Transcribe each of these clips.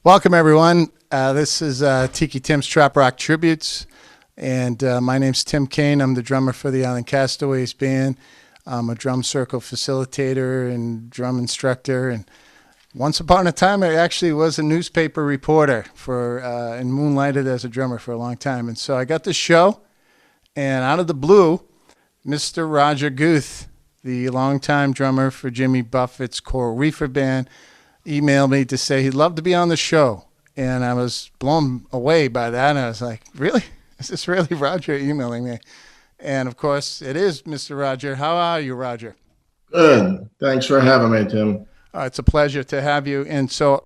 Welcome, everyone. This is Tiki Tim's Trop-Roc Tributes, and my name's Tim Kane. I'm the drummer for the Island Castaways Band. I'm a drum circle facilitator and drum instructor, and once upon a time, I actually was a newspaper reporter and moonlighted as a drummer for a long time. And so I got this show, and out of the blue, Mr. Roger Guth, the longtime drummer for Jimmy Buffett's core Reefer band, emailed me to say he'd love to be on the show. And I was blown away by that. And I was like, really? Is this really Roger emailing me? And of course, it is Mr. Roger. How are you, Roger? Good. Thanks for having me, Tim. It's a pleasure to have you. And so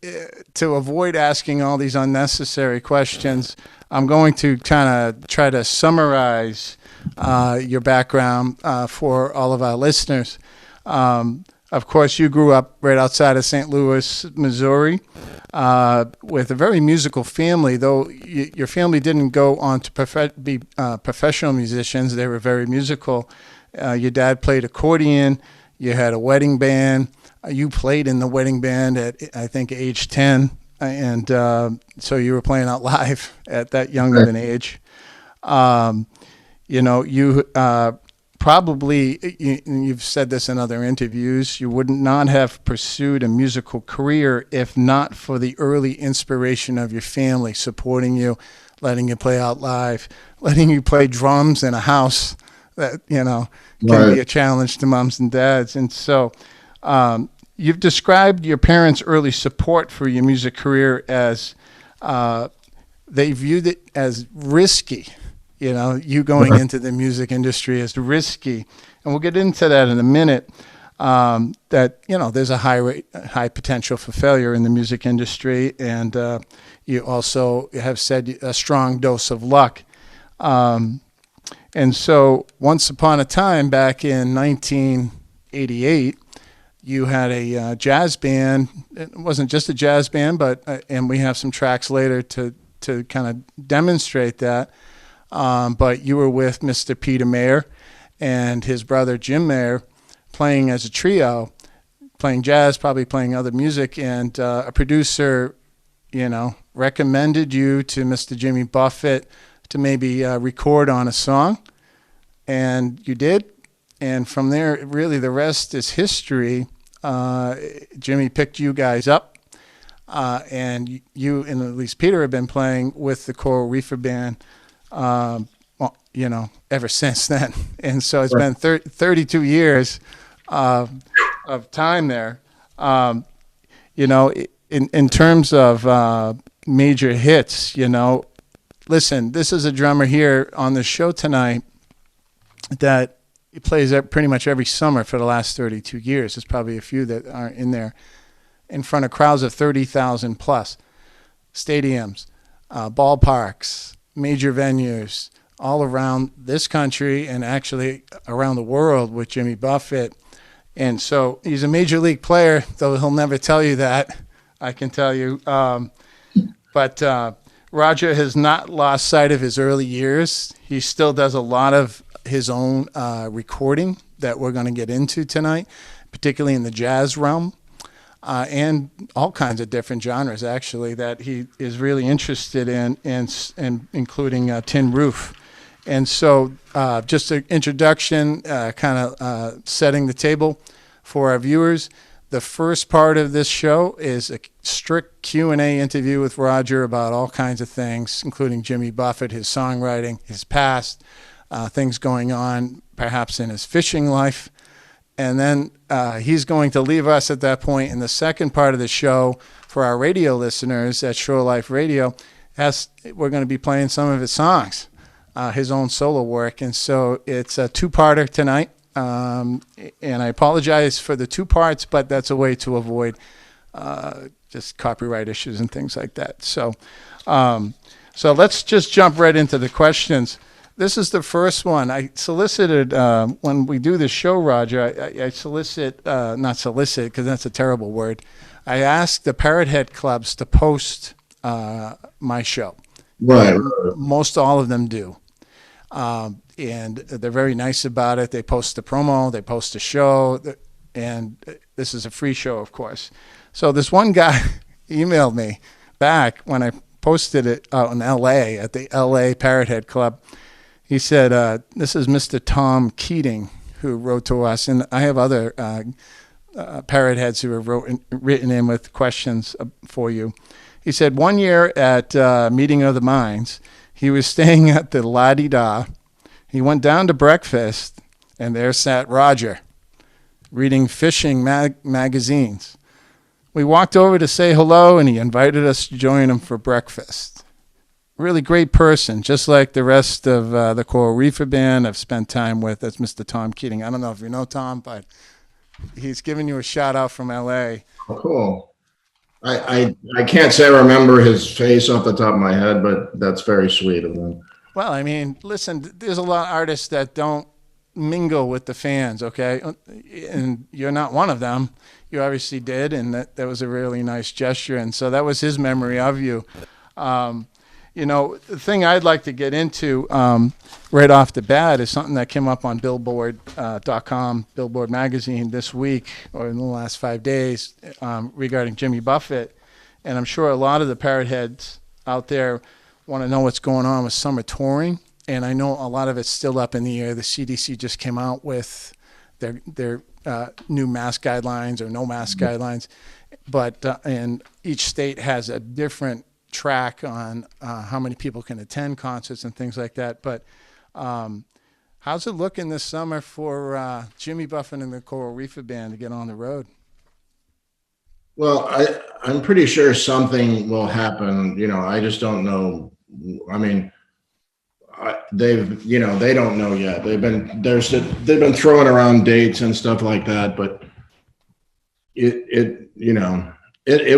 to avoid asking all these unnecessary questions, I'm going to kind of try to summarize your background for all of our listeners. Of course, you grew up right outside of St. Louis, Missouri, with a very musical family, though your family didn't go on to be professional musicians. They were very musical. Your dad played accordion. You had a wedding band. You played in the wedding band at, I think, age 10. And so you were playing out live at that young of an age. You probably, you've said this in other interviews, you would not have pursued a musical career if not for the early inspiration of your family supporting you, letting you play out live, letting you play drums in a house that, can be a challenge to moms and dads. And so You've described your parents' early support for your music career as they viewed it as risky. You know, you going into the music industry as risky, and we'll get into that in a minute. That there's a high potential for failure in the music industry, and you also have said a strong dose of luck. And so, once upon a time, back in 1988, you had a jazz band. It wasn't just a jazz band, but and we have some tracks later to kind of demonstrate that. But you were with Mr. Peter Mayer and his brother Jim Mayer, playing as a trio, playing jazz, probably playing other music, and a producer, recommended you to Mr. Jimmy Buffett to maybe record on a song, and you did. And from there, really, the rest is history. Jimmy picked you guys up, and you and at least Peter have been playing with the Coral Reefer band, ever since then. And so it's been 32 years of time there. In terms of major hits, listen, this is a drummer here on the show tonight that he plays pretty much every summer for the last 32 years. There's probably a few that aren't in there, in front of crowds of 30,000 plus, stadiums, ballparks, major venues all around this country and actually around the world with Jimmy Buffett. And so he's a major league player, though he'll never tell you that, I can tell you. But Roger has not lost sight of his early years. He still does a lot of his own recording that we're going to get into tonight, particularly in the jazz realm, and all kinds of different genres, actually, that he is really interested in, and including Tin Roof. And so just an introduction, kind of setting the table for our viewers. The first part of this show is a strict Q&A interview with Roger about all kinds of things, including Jimmy Buffett, his songwriting, his past, things going on perhaps in his fishing life. And then he's going to leave us at that point. In the second part of the show, for our radio listeners at Shore Life Radio, we're going to be playing some of his songs, his own solo work. And so it's a two-parter tonight. And I apologize for the two parts, but that's a way to avoid just copyright issues and things like that. So let's just jump right into the questions. This is the first one. I solicited, when we do this show, Roger, I solicit, not solicit because that's a terrible word. I ask the Parrot Head clubs to post my show. Right. Most all of them do. And they're very nice about it. They post the promo, they post the show, and this is a free show, of course. So this one guy emailed me back when I posted it out in L.A. at the L.A. Parrot Head Club. He said, this is Mr. Tom Keating, who wrote to us, and I have other Parrot Heads who have written in with questions for you. He said, one year at Meeting of the Minds, he was staying at the La Di Da. He went down to breakfast, and there sat Roger, reading fishing magazines. We walked over to say hello, and he invited us to join him for breakfast. Really great person, just like the rest of the Coral Reefer band I've spent time with. That's Mr. Tom Keating. I don't know if you know Tom, but he's giving you a shout-out from L.A. Oh, cool. I can't say I remember his face off the top of my head, but that's very sweet of him. Well, I mean, listen, there's a lot of artists that don't mingle with the fans, okay? And you're not one of them. You obviously did, and that was a really nice gesture. And so that was his memory of you. The thing I'd like to get into right off the bat is something that came up on Billboard.com, Billboard magazine this week or in the last 5 days regarding Jimmy Buffett. And I'm sure a lot of the Parrot Heads out there want to know what's going on with summer touring. And I know a lot of it's still up in the air. The CDC just came out with their new mask guidelines or no mask guidelines. But and each state has a different track on how many people can attend concerts and things like that. But how's it looking this summer for Jimmy Buffett and the Coral Reefer Band to get on the road? Well, I'm pretty sure something will happen. I just don't know. I mean, they don't know yet. They've been throwing around dates and stuff like that, but it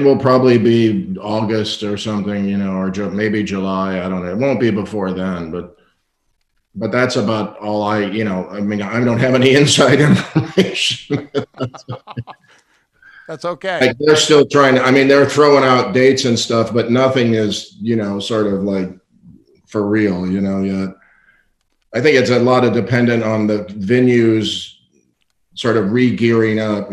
will probably be August or something, or maybe July. I don't know. It won't be before then, but that's about all I mean, I don't have any inside information. That's okay. Like they're still trying to, I mean, they're throwing out dates and stuff, but nothing is, sort of like for real, yet. I think it's a lot of dependent on the venues sort of re-gearing up.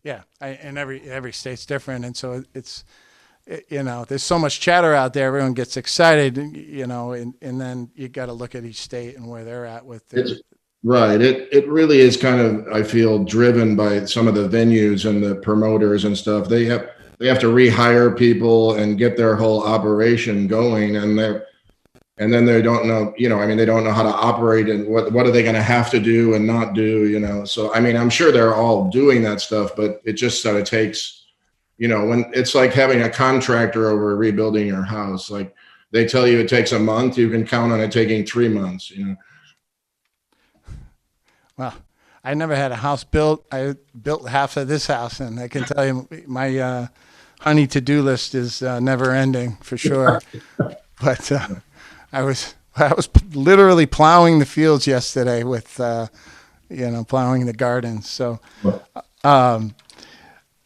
Yeah, and every state's different, and so there's so much chatter out there. Everyone gets excited, and then you got to look at each state and where they're at with their. It's right. It really is kind of, I feel, driven by some of the venues and the promoters and stuff. They have to rehire people and get their whole operation going, and then they don't know, I mean, they don't know how to operate and what are they going to have to do and not do. So, I mean, I'm sure they're all doing that stuff, but it just sort of takes, when it's like having a contractor over rebuilding your house, like they tell you it takes a month, you can count on it taking 3 months. Well, I never had a house built. I built half of this house, and I can tell you my honey to-do list is never ending for sure. But I was literally plowing the fields yesterday with plowing the gardens. So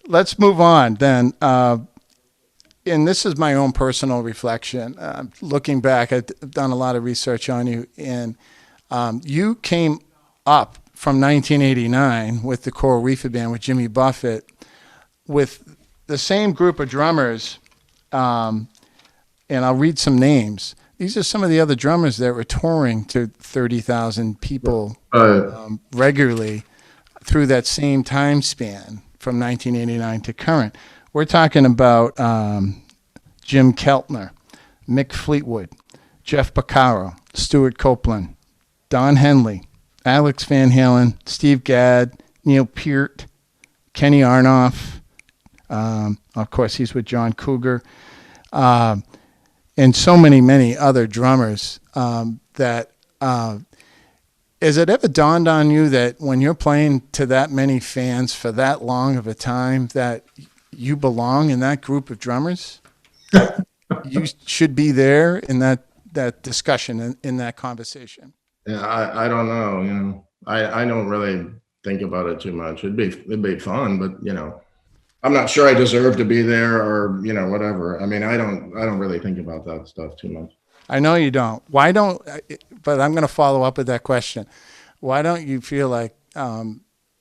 let's move on then. And this is my own personal reflection. Looking back, I've done a lot of research on you, and you came up from 1989 with the core Reefer band with Jimmy Buffett, with the same group of drummers, and I'll read some names. These are some of the other drummers that were touring to 30,000 people regularly through that same time span from 1989 to current. We're talking about Jim Keltner, Mick Fleetwood, Jeff Porcaro, Stuart Copeland, Don Henley, Alex Van Halen, Steve Gadd, Neil Peart, Kenny Aronoff. Of course, he's with John Cougar. And so many other drummers that has it ever dawned on you that when you're playing to that many fans for that long of a time that you belong in that group of drummers? You should be there in that discussion, in that conversation. Yeah, I don't know. I don't really think about it too much. It'd be fun, but I'm not sure I deserve to be there or whatever. I mean, I don't really think about that stuff too much. I know you don't. Why don't? But I'm going to follow up with that question. Why don't you feel like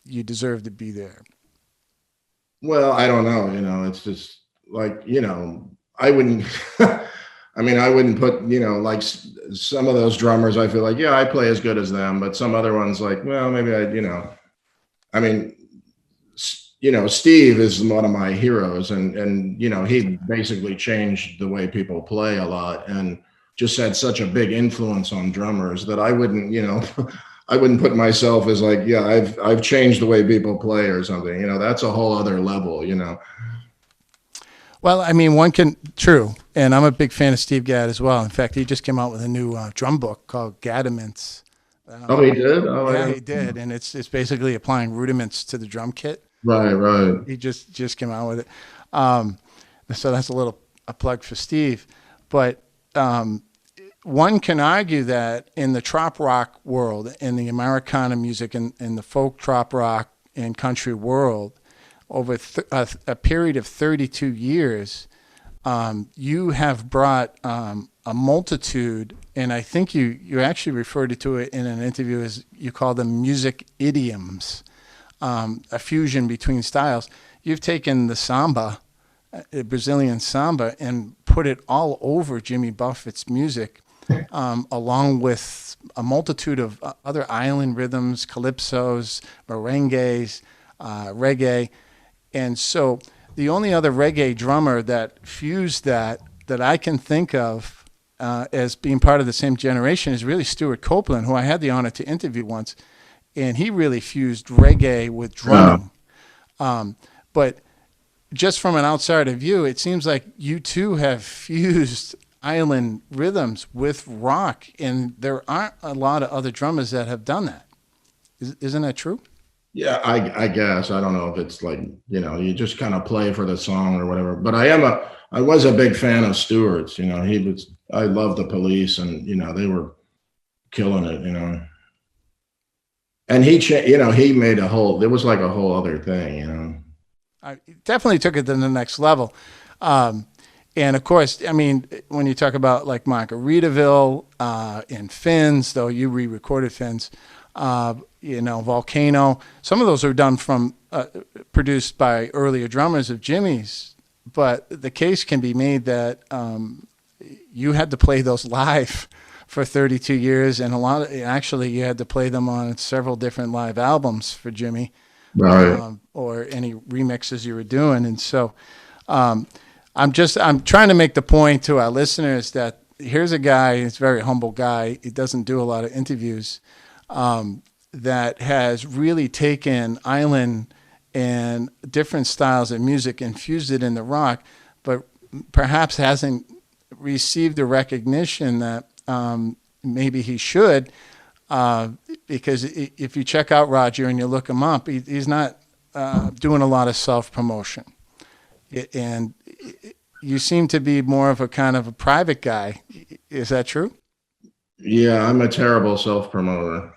you deserve to be there? Well, I don't know. It's just like I wouldn't. I mean, I wouldn't put like some of those drummers. I feel like I play as good as them, but some other ones like maybe I mean. Steve is one of my heroes, and he basically changed the way people play a lot, and just had such a big influence on drummers that I wouldn't, I wouldn't put myself as like, I've changed the way people play or something. That's a whole other level. Well, I mean, true, and I'm a big fan of Steve Gadd as well. In fact, he just came out with a new drum book called Gaddaments. Oh, he did? Oh, yeah, he did, and it's basically applying rudiments to the drum kit. Right. He just came out with it. So that's a plug for Steve. But one can argue that in the Trop-Roc world, in the Americana music and the folk Trop-Roc and country world, over a period of 32 years, you have brought a multitude, and I think you actually referred to it in an interview as you call them music idioms. A fusion between styles. You've taken the samba, Brazilian samba, and put it all over Jimmy Buffett's music, along with a multitude of other island rhythms, calypsos, merengues, reggae. And so the only other reggae drummer that fused that I can think of as being part of the same generation is really Stuart Copeland, who I had the honor to interview once. And he really fused reggae with drumming. But just from an outsider view, it seems like you two have fused island rhythms with rock, and there aren't a lot of other drummers that have done that. Isn't that true? Yeah, I guess. I don't know if it's like, you just kind of play for the song or whatever. But I was a big fan of Stewart's. I love the Police, and they were killing it. And he made there was like a whole other thing. I definitely took it to the next level. And of course, I mean, when you talk about like Margaritaville and Fins, though you re-recorded Fins, Volcano, some of those are done from produced by earlier drummers of Jimmy's. But the case can be made that you had to play those live for 32 years, and actually you had to play them on several different live albums for Jimmy, Right. or any remixes you were doing. And so I'm trying to make the point to our listeners that here's a guy, he's a very humble guy. He doesn't do a lot of interviews, that has really taken island and different styles of music and fused it into rock, but perhaps hasn't received the recognition that maybe he should, because if you check out Roger and you look him up, he's not doing a lot of self-promotion. And you seem to be more of a kind of a private guy. Is that true? Yeah, I'm a terrible self-promoter.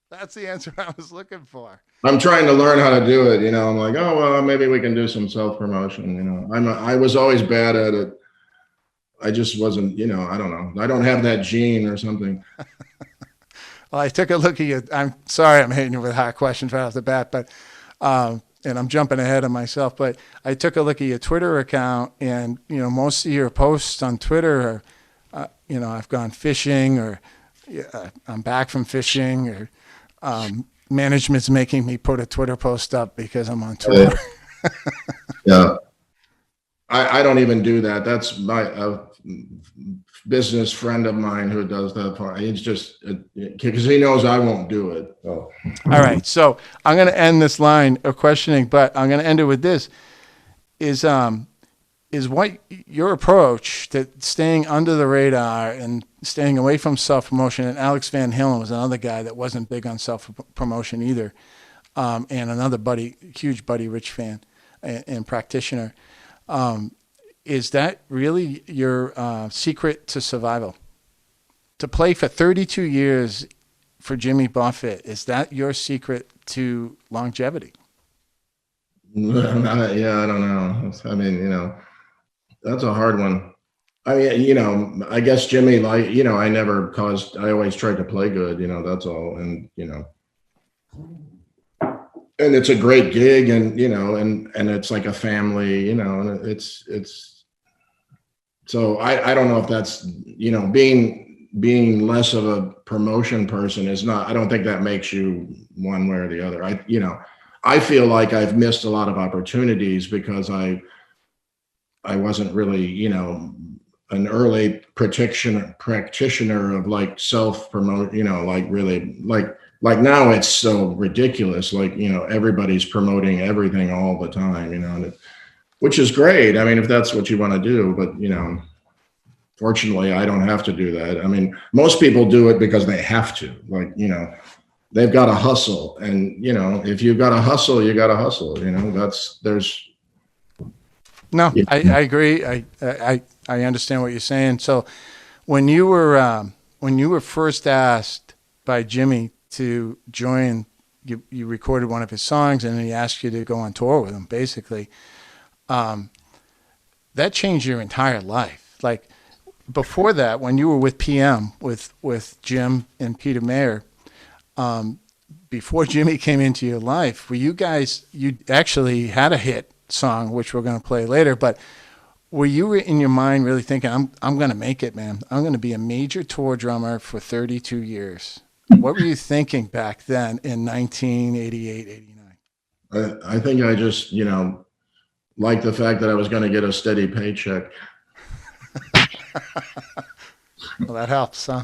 That's the answer I was looking for. I'm trying to learn how to do it. I'm like, oh, well, maybe we can do some self-promotion. I was always bad at it. I just wasn't, I don't know. I don't have that gene or something. Well, I took a look at you. I'm sorry I'm hitting you with hard questions right off the bat, but and I'm jumping ahead of myself. But I took a look at your Twitter account, and most of your posts on Twitter are, I've gone fishing, or I'm back from fishing, or management's making me put a Twitter post up because I'm on tour. Yeah. I don't even do that. That's my business friend of mine who does that part. It's just because he knows I won't do it. So. All right. So I'm going to end this line of questioning, but I'm going to end it with this: is what your approach to staying under the radar and staying away from self-promotion. And Alex Van Halen was another guy that wasn't big on self-promotion either, and another huge Buddy Rich fan and practitioner. Is that really your secret to survival? To play for 32 years for Jimmy Buffett, is that your secret to longevity? Yeah, I don't know. I mean, that's a hard one. I mean, I guess Jimmy, like, I always tried to play good, that's all. And, and it's a great gig, and and it's like a family, and it's so I don't know if that's being less of a promotion person is not. I don't think that makes you one way or the other. I feel like I've missed a lot of opportunities because I wasn't really an early practitioner of like self-promote, like really like now it's so ridiculous. Like, everybody's promoting everything all the time, which is great. I mean, if that's what you want to do, but, fortunately I don't have to do that. I mean, most people do it because they have to, like, they've got to hustle, and, if you've got to hustle, you got to hustle, No, I agree. I understand what you're saying. So when you were first asked by Jimmy to join, you recorded one of his songs, and then he asked you to go on tour with him, basically. That changed your entire life. Like, before that, when you were with PM with Jim and Peter Mayer, before Jimmy came into your life, you actually had a hit song, which we're going to play later, but were you in your mind really thinking, I'm going to make it, man. I'm going to be a major tour drummer for 32 years. What were you thinking back then in 1988, 89? I think I just, liked the fact that I was going to get a steady paycheck. Well, that helps, huh?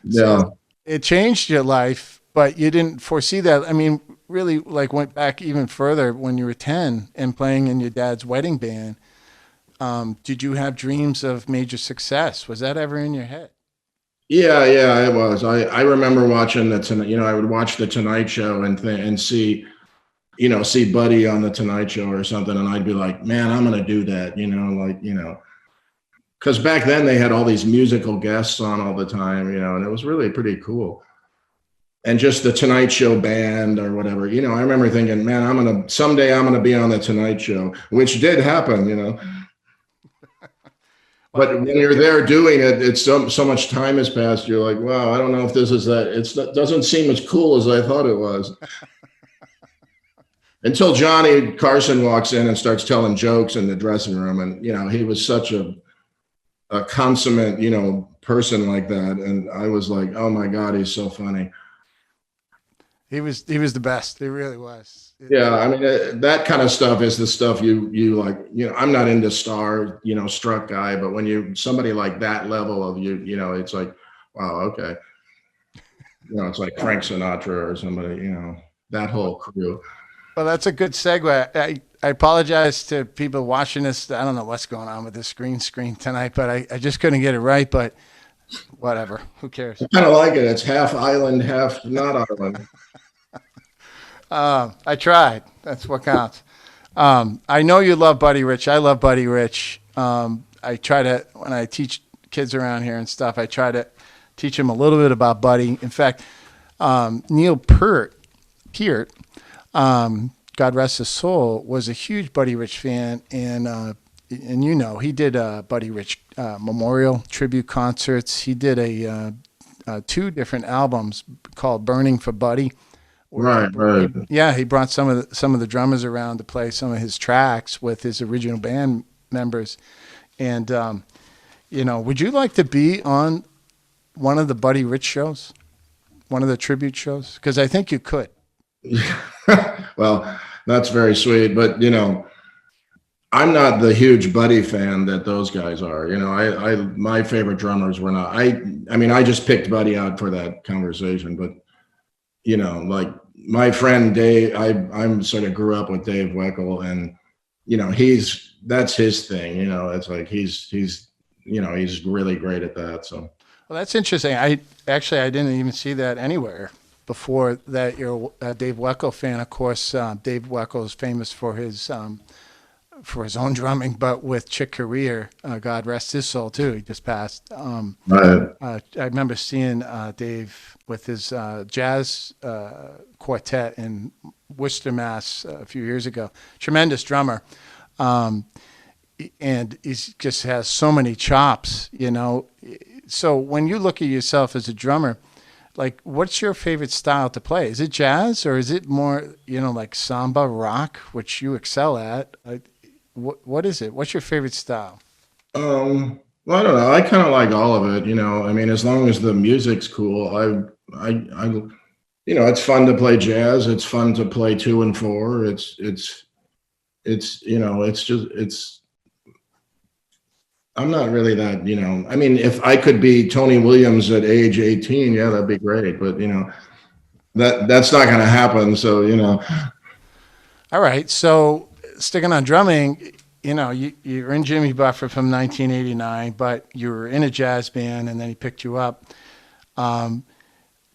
Yeah. So it changed your life, but you didn't foresee that. I mean, really like went back even further when you were 10 and playing in your dad's wedding band. Did you have dreams of major success? Was that ever in your head? Yeah, yeah, it was. I remember watching the Tonight. I would watch the Tonight Show and see see Buddy on the Tonight Show or something, and I'd be like, man, I'm gonna do that. Because back then they had all these musical guests on all the time, and it was really pretty cool. And just the Tonight Show band or whatever, I remember thinking, man, someday I'm gonna be on the Tonight Show, which did happen. Well, But when you're there doing it, it's so much time has passed. You're like, wow, I don't know if this is that. It doesn't seem as cool as I thought it was. Until Johnny Carson walks in and starts telling jokes in the dressing room, and he was such a consummate person like that, and I was like, oh my God, he's so funny. he was the best. He really was. Yeah, I mean that kind of stuff is the stuff you like. I'm not into star struck guy, but when somebody like that level of it's like, wow, okay. It's like Frank Sinatra or somebody. That whole crew. Well, that's a good segue. I apologize to people watching this. I don't know what's going on with this green screen tonight, but I just couldn't get it right. But whatever, who cares? I kind of like it. It's half island, half not island. I tried. That's what counts. I know you love Buddy Rich. I love Buddy Rich. I try to, when I teach kids around here and stuff, I try to teach them a little bit about Buddy. In fact, Neil Peart, God rest his soul, was a huge Buddy Rich fan, and he did Buddy Rich memorial tribute concerts. He did two different albums called "Burning for Buddy." Right. He brought some of the drummers around to play some of his tracks with his original band members. And would you like to be on one of the Buddy Rich shows, one of the tribute shows? Because I think you could. Well, that's very sweet, but I'm not the huge Buddy fan that those guys are. My favorite drummers were not. I mean, I just picked Buddy out for that conversation, but like my friend Dave, I'm sort of grew up with Dave Weckl, and that's his thing. It's like he's really great at that. So, well, that's interesting. I didn't even see that anywhere before that. You're a Dave Weckl fan, of course. Dave Weckl is famous for his own drumming, but with Chick Corea, God rest his soul too. He just passed. Right. I remember seeing Dave with his jazz quartet in Worcester, Mass. A few years ago. Tremendous drummer, and he just has so many chops. So when you look at yourself as a drummer, like, what's your favorite style to play? Is it jazz, or is it more like samba, rock, which you excel at? What is it? What's your favorite style? Well, I don't know. I kind of like all of it. I mean, as long as the music's cool, it's fun to play jazz. It's fun to play 2 and 4. I'm not really that, I mean, if I could be Tony Williams at age 18, yeah, that'd be great. But, that's not going to happen. So, All right. So sticking on drumming, you're in Jimmy Buffett from 1989, but you were in a jazz band, and then he picked you up.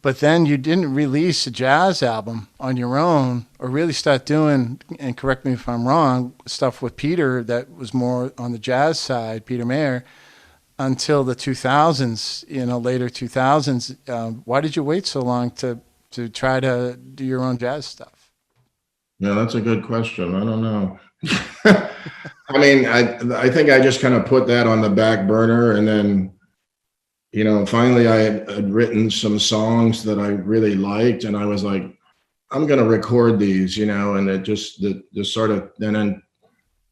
But then you didn't release a jazz album on your own, or really start doing, and correct me if I'm wrong, stuff with Peter that was more on the jazz side, Peter Mayer, until the 2000s, later 2000s. Why did you wait so long to try to do your own jazz stuff? Yeah, that's a good question. I don't know. I mean, I think I just kind of put that on the back burner, and then finally I had written some songs that I really liked, and I was like, I'm going to record these, and it just sort of, and then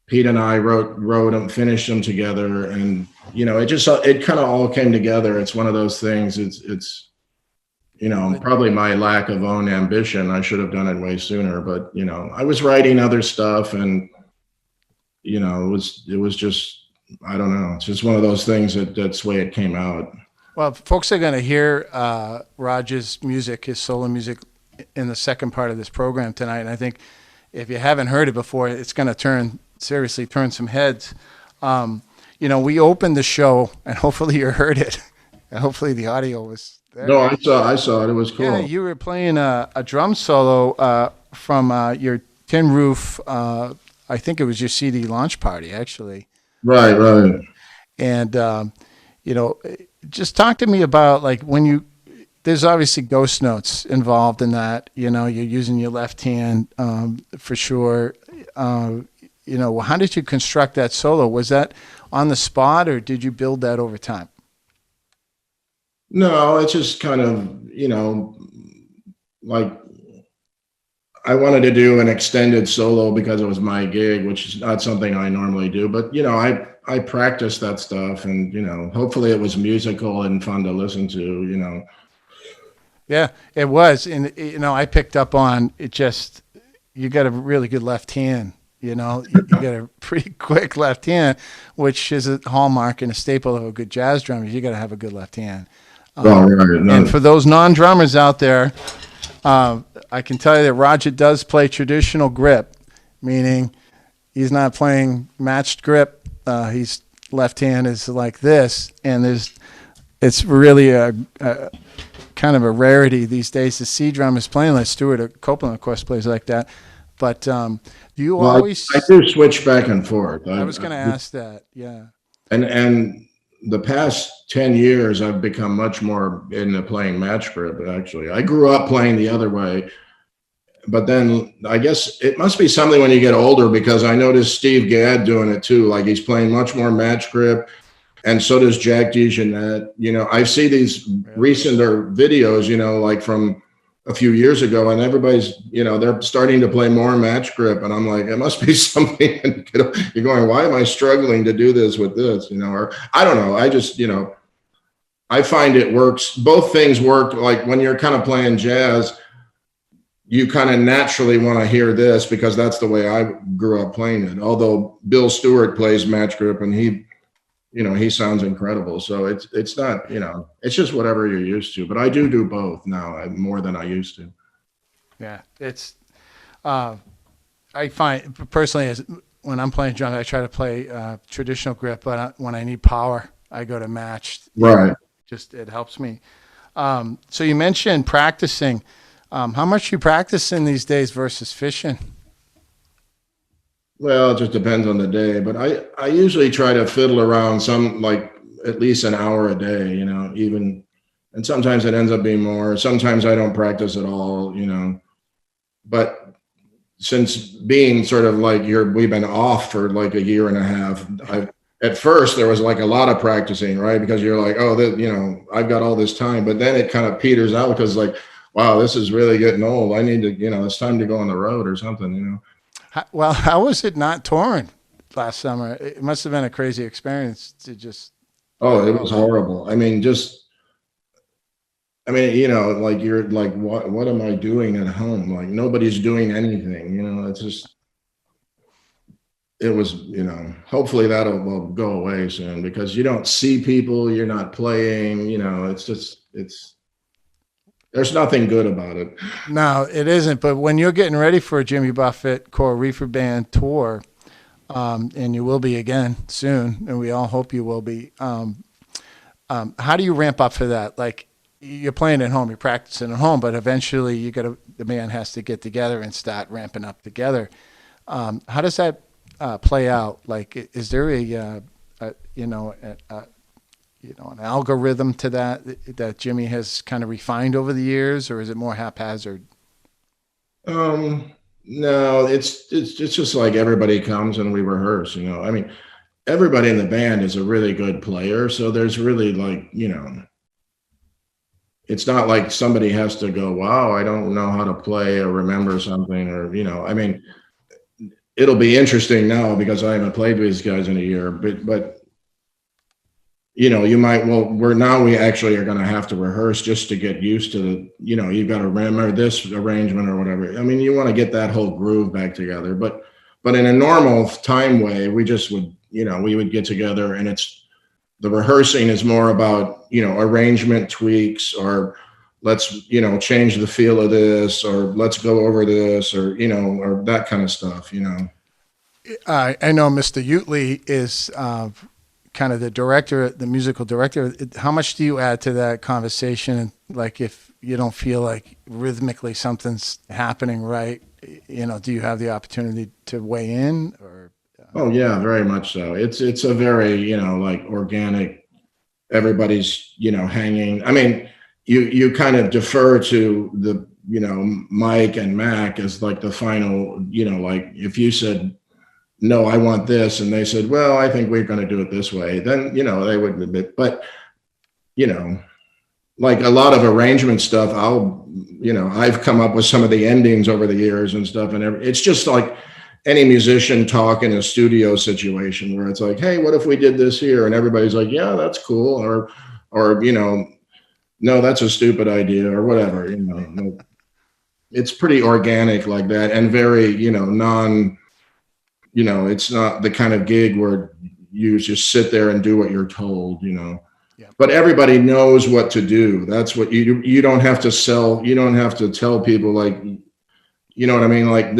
Pete and I wrote them, finished them together, and it kind of all came together. It's one of those things. It's probably my lack of own ambition. I should have done it way sooner, but I was writing other stuff, and it was just, I don't know. It's just one of those things that's the way it came out. Well, folks are going to hear Roger's music, his solo music, in the second part of this program tonight. And I think if you haven't heard it before, it's going to seriously turn some heads. We opened the show, and hopefully you heard it. And hopefully the audio was there. No, I saw it. It was cool. Yeah, you were playing a drum solo from your Tin Roof. I think it was your CD launch party, actually. Right. And just talk to me about like there's obviously ghost notes involved in that. You're using your left hand for sure. How did you construct that solo? Was that on the spot, or did you build that over time? No, it's just kind of, like I wanted to do an extended solo because it was my gig, which is not something I normally do. But, I practiced that stuff, and, hopefully it was musical and fun to listen to. Yeah, it was. And, I picked up on it. Just, you got a really good left hand. You got a pretty quick left hand, which is a hallmark and a staple of a good jazz drummer. You got to have a good left hand. Right. And for those non-drummers out there, I can tell you that Roger does play traditional grip, meaning he's not playing matched grip. He's left hand is like this, and it's really a kind of a rarity these days to see drummers playing like Stuart Copeland, of course, plays like that. But do you always? I do switch back and forth. I was going to ask that, yeah. And the past 10 years, I've become much more into playing match grip, actually. I grew up playing the other way, but then I guess it must be something when you get older, because I noticed Steve Gadd doing it too. Like he's playing much more match grip, and so does Jack DeJohnette. I see these recenter videos, like from a few years ago, and everybody's, they're starting to play more match grip. And I'm like, it must be something. You're going, why am I struggling to do this with this? Or I don't know. I just, I find it works. Both things work. Like when you're kind of playing jazz, you kind of naturally want to hear this because that's the way I grew up playing it. Although Bill Stewart plays match grip, and he sounds incredible. So it's not, it's just whatever you're used to. But I do both now, more than I used to. Yeah, it's. I find personally, when I'm playing drums, I try to play traditional grip, but when I need power, I go to matched. Right. It helps me. So you mentioned practicing. How much you practicing these days versus fishing? Well, it just depends on the day, but I usually try to fiddle around some, like at least an hour a day, even, and sometimes it ends up being more. Sometimes I don't practice at all, but since being sort of like we've been off for like a year and a half, at first there was like a lot of practicing, right? Because you're like, oh, I've got all this time, but then it kind of peters out because like, wow, this is really getting old. I need to, it's time to go on the road or something, Well, how was it not touring last summer? It must have been a crazy experience to just. Oh, it was horrible. I mean, like you're like, what am I doing at home? Like nobody's doing anything, it's just, it was, hopefully that'll go away soon because you don't see people, you're not playing, there's nothing good about it. No, it isn't. But when you're getting ready for a Jimmy Buffett core Reefer band tour, and you will be again soon, and we all hope you will be. How do you ramp up for that? Like you're playing at home, you're practicing at home, but eventually the band has to get together and start ramping up together. How does that play out? Like, is there an algorithm to that Jimmy has kind of refined over the years, or is it more haphazard? No, it's just like everybody comes and we rehearse, I mean, everybody in the band is a really good player. So there's really like, it's not like somebody has to go, wow, I don't know how to play or remember something or, I mean, it'll be interesting now because I haven't played with these guys in a year, but we actually are going to have to rehearse just to get used to the, you've got to remember this arrangement or whatever. I mean, you want to get that whole groove back together, but in a normal time way, we just would, we would get together and the rehearsing is more about, arrangement tweaks or let's, change the feel of this, or let's go over this, or, or that kind of stuff, I know Mr. Utley is kind of the director, the musical director. How much do you add to that conversation? Like, if you don't feel like rhythmically something's happening right, do you have the opportunity to weigh in? Or Oh yeah, very much so. It's a very, like organic, everybody's, hanging. I mean, you kind of defer to the, Mike and Mac as like the final, like if you said, no, I want this, and they said, well, I think we're going to do it this way, then, they wouldn't admit, but, like a lot of arrangement stuff, I've come up with some of the endings over the years and stuff, and it's just like any musician talk in a studio situation where it's like, hey, what if we did this here? And everybody's like, yeah, that's cool. Or, no, that's a stupid idea, or whatever, it's pretty organic like that, and very, it's not the kind of gig where you just sit there and do what you're told, Yeah. But everybody knows what to do. That's what you don't have to sell. You don't have to tell people, like, you know what I mean? Like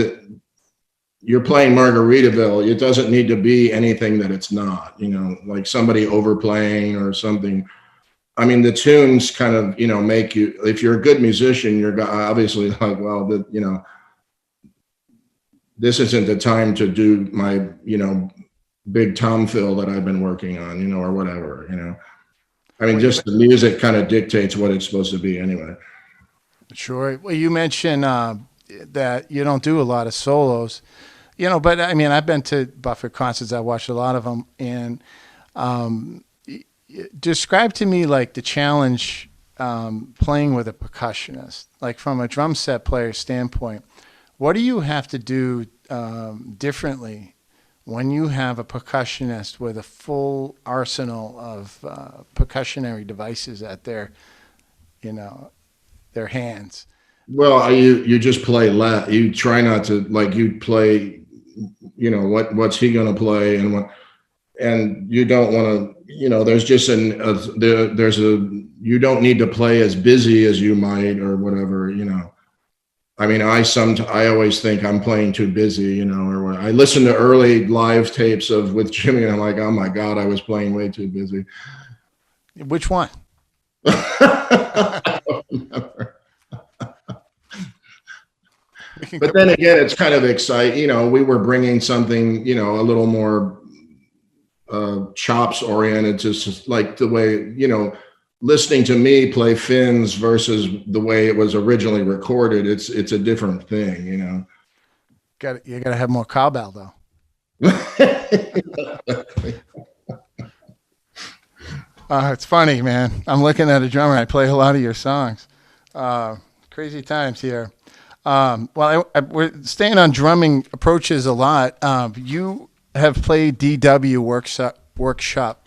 you're playing Margaritaville. It doesn't need to be anything that it's not, like somebody overplaying or something. I mean, the tunes kind of, make you, if you're a good musician, you're obviously like, well, this isn't the time to do my, big tom fill that I've been working on, or whatever, I mean, just the music kind of dictates what it's supposed to be anyway. Sure. Well, you mentioned that you don't do a lot of solos, but I mean, I've been to Buffett concerts. I watched a lot of them, and describe to me like the challenge playing with a percussionist, like from a drum set player standpoint. What do you have to do differently when you have a percussionist with a full arsenal of percussionary devices at their hands? Well, you just play you try not to, like, you play, what's he going to play, and you don't want to, there's just you don't need to play as busy as you might, or whatever, I mean, I always think I'm playing too busy, or I listen to early live tapes with Jimmy, and I'm like, oh my God, I was playing way too busy. Which one? I don't remember. But then again, it's kind of exciting. We were bringing something, a little more chops oriented, to like the way, listening to me play Finn's versus the way it was originally recorded. It's a different thing, You got to have more cowbell though. It's funny, man. I'm looking at a drummer. I play a lot of your songs. Crazy times here. We're staying on drumming approaches a lot. You have played DW workshop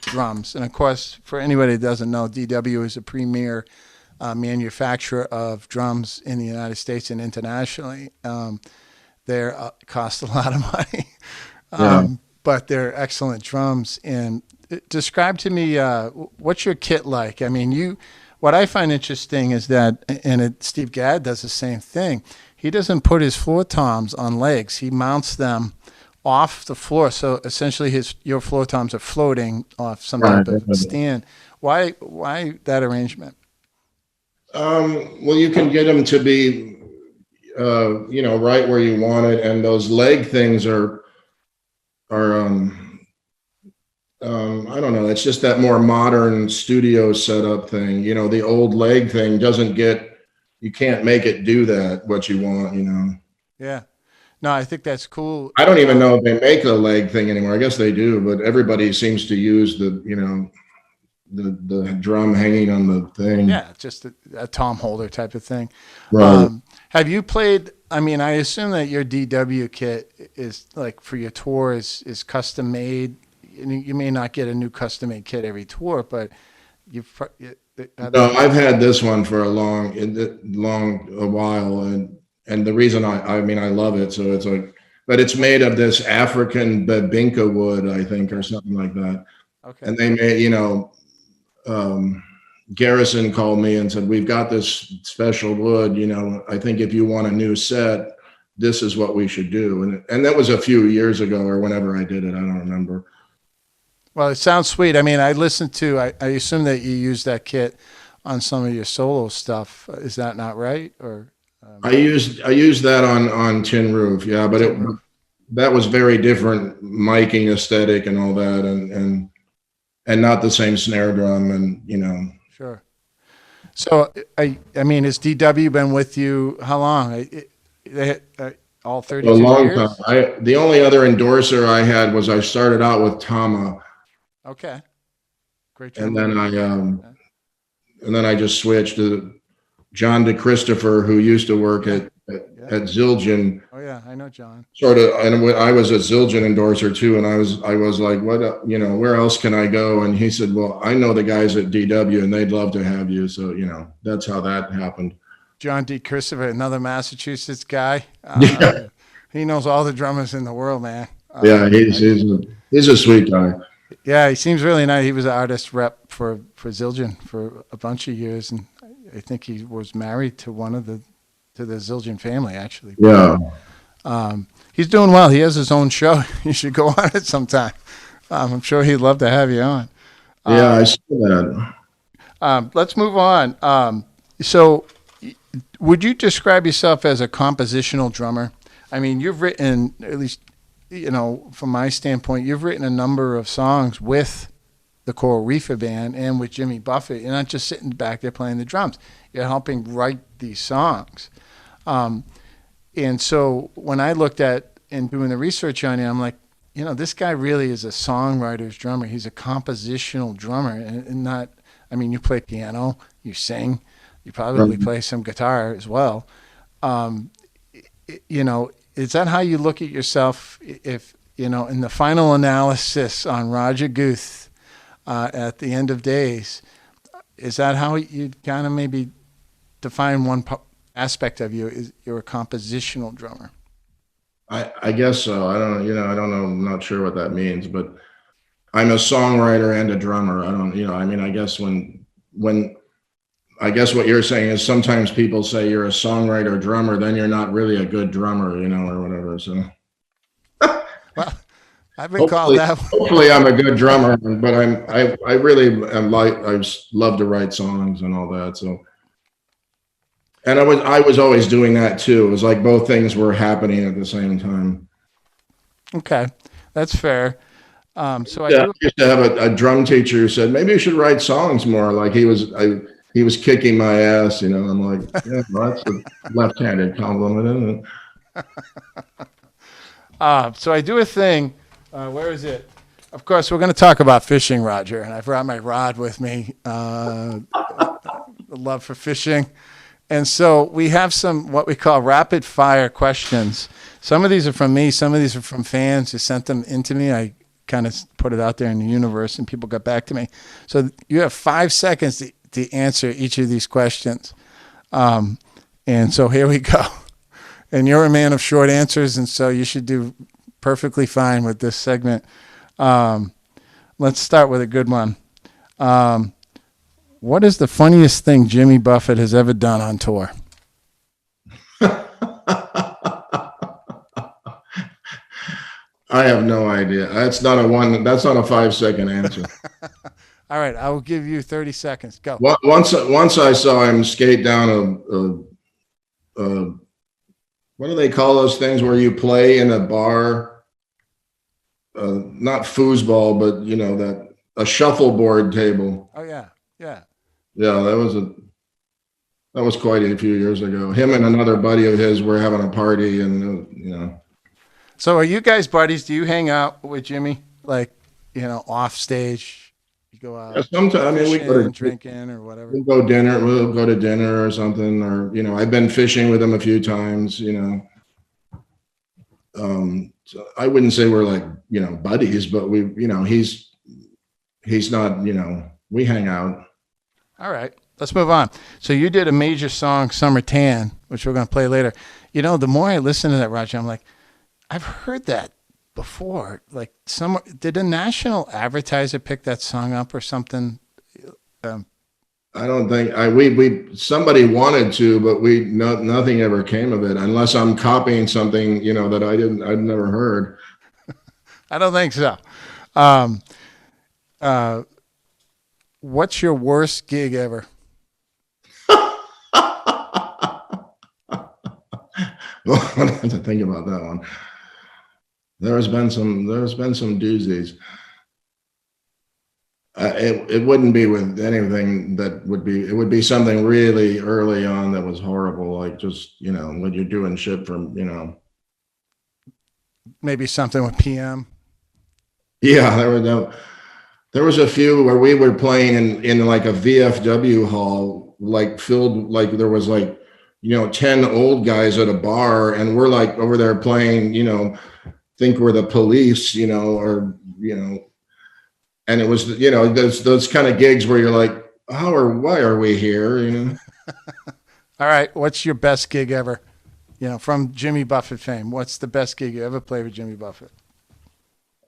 drums, and of course, for anybody that doesn't know, DW is a premier manufacturer of drums in the United States and internationally. They cost a lot of money, but they're excellent drums. And describe to me what's your kit like? I mean, what I find interesting is that, and Steve Gadd does the same thing. He doesn't put his floor toms on legs. He mounts them off the floor. So essentially your floor toms are floating off some type of stand. Why that arrangement? Well, you can get them to be, right where you want it. And those leg things are I don't know. It's just that more modern studio setup thing. The old leg thing you can't make it do that, what you want, Yeah. No, I think that's cool. I don't even know if they make a leg thing anymore. I guess they do, but everybody seems to use the drum hanging on the thing. Yeah, just a tom holder type of thing. Right. Have you played? I mean, I assume that your DW kit is like for your tour is custom made. You may not get a new custom made kit every tour, but No, I've had this one for a while, and the reason I love it. So it's like, but it's made of this African babinka wood, I think, or something like that. Okay. And they made, Garrison called me and said, we've got this special wood, I think if you want a new set, this is what we should do. And that was a few years ago or whenever I did it. I don't remember. Well, it sounds sweet. I mean, I listened to, I assume that you use that kit on some of your solo stuff. Is that not right? Or I used that on Tin Roof. Yeah. But that was very different miking aesthetic and all that. And not the same snare drum and, Sure. So, I mean, has DW been with you how long? All 32 a long years? time. The only other endorser I had was I started out with Tama. Okay. Great. And then I just switched to John DeChristopher, who used to work at Zildjian. Oh yeah, I know John. Sort of, and I was a Zildjian endorser too, and I was like, what, where else can I go? And he said, well, I know the guys at DW, and they'd love to have you. So that's how that happened. John D. Christopher, another Massachusetts guy. Yeah. He knows all the drummers in the world, man. Yeah, he's a sweet guy. Yeah, he seems really nice. He was an artist rep for Zildjian for a bunch of years, and I think he was married to the Zildjian family, actually. Yeah. He's doing well. He has his own show. You should go on it sometime. I'm sure he'd love to have you on. Yeah, I see that. Let's move on. So, would you describe yourself as a compositional drummer? I mean, you've written, at least, from my standpoint, you've written a number of songs with the core Reefer band and with Jimmy Buffett. You're not just sitting back there playing the drums. You're helping write these songs. And so when I looked at and doing the research on you, I'm like, this guy really is a songwriter's drummer. He's a compositional drummer and not, I mean, you play piano, you sing, you probably play some guitar as well. Is that how you look at yourself if, in the final analysis on Roger Guth at the end of days, is that how you kind of maybe define one aspect of you is you're a compositional drummer? I guess so. I don't know. I'm not sure what that means, but I'm a songwriter and a drummer. I guess I guess what you're saying is sometimes people say you're a songwriter drummer, then you're not really a good drummer, or whatever. So well, I've been called that. Hopefully I'm a good drummer, but I really am I just love to write songs and all that. So, and I was always doing that too. It was like both things were happening at the same time. Okay, that's fair. I used to have a drum teacher who said maybe you should write songs more. Like he was kicking my ass. I'm like, yeah, well, that's a left-handed compliment, isn't it? So I do a thing. Where is it? Of course, we're going to talk about fishing, Roger, and I brought my rod with me. The love for fishing. And so we have some what we call rapid fire questions. Some of these are from me. Some of these are from fans who sent them into me. I kind of put it out there in the universe, and people got back to me. So you have 5 seconds to answer each of these questions. And so here we go. And you're a man of short answers, and so you should do perfectly fine with this segment. Let's start with a good one. What is the funniest thing Jimmy Buffett has ever done on tour? I have no idea. That's not a 5-second answer. All right, I will give you 30 seconds. Go. Once I saw him skate down what do they call those things where you play in a bar? Not foosball, but a shuffleboard table. Oh yeah. Yeah, that was quite a few years ago. Him and another buddy of his were having a party, and So are you guys buddies? Do you hang out with Jimmy, like off stage? You go out. Yeah, sometimes. I mean, we go to drinking or whatever. We'll go to dinner or something, or I've been fishing with him a few times. So I wouldn't say we're like buddies, but he's not. We hang out. All right, let's move on. So you did a major song, Summer Tan, which we're going to play later. The more I listen to that, Roger, I'm like, I've heard that before. Like, did a national advertiser pick that song up or something? I don't think we somebody wanted to, but nothing ever came of it unless I'm copying something, that I'd never heard. I don't think so. Um, uh, what's your worst gig ever? Well, I have to think about that one. There's been some doozies. It wouldn't be with anything it would be something really early on that was horrible, like just, when you're doing shit from, Maybe something with PM. yeah, there was a few where we were playing in like a VFW hall, like filled, like there was like, 10 old guys at a bar, and we're like over there playing, think we're the police, or, and it was, those kind of gigs where you're like, why are we here? All right. What's your best gig ever? From Jimmy Buffett fame. What's the best gig you ever played with Jimmy Buffett?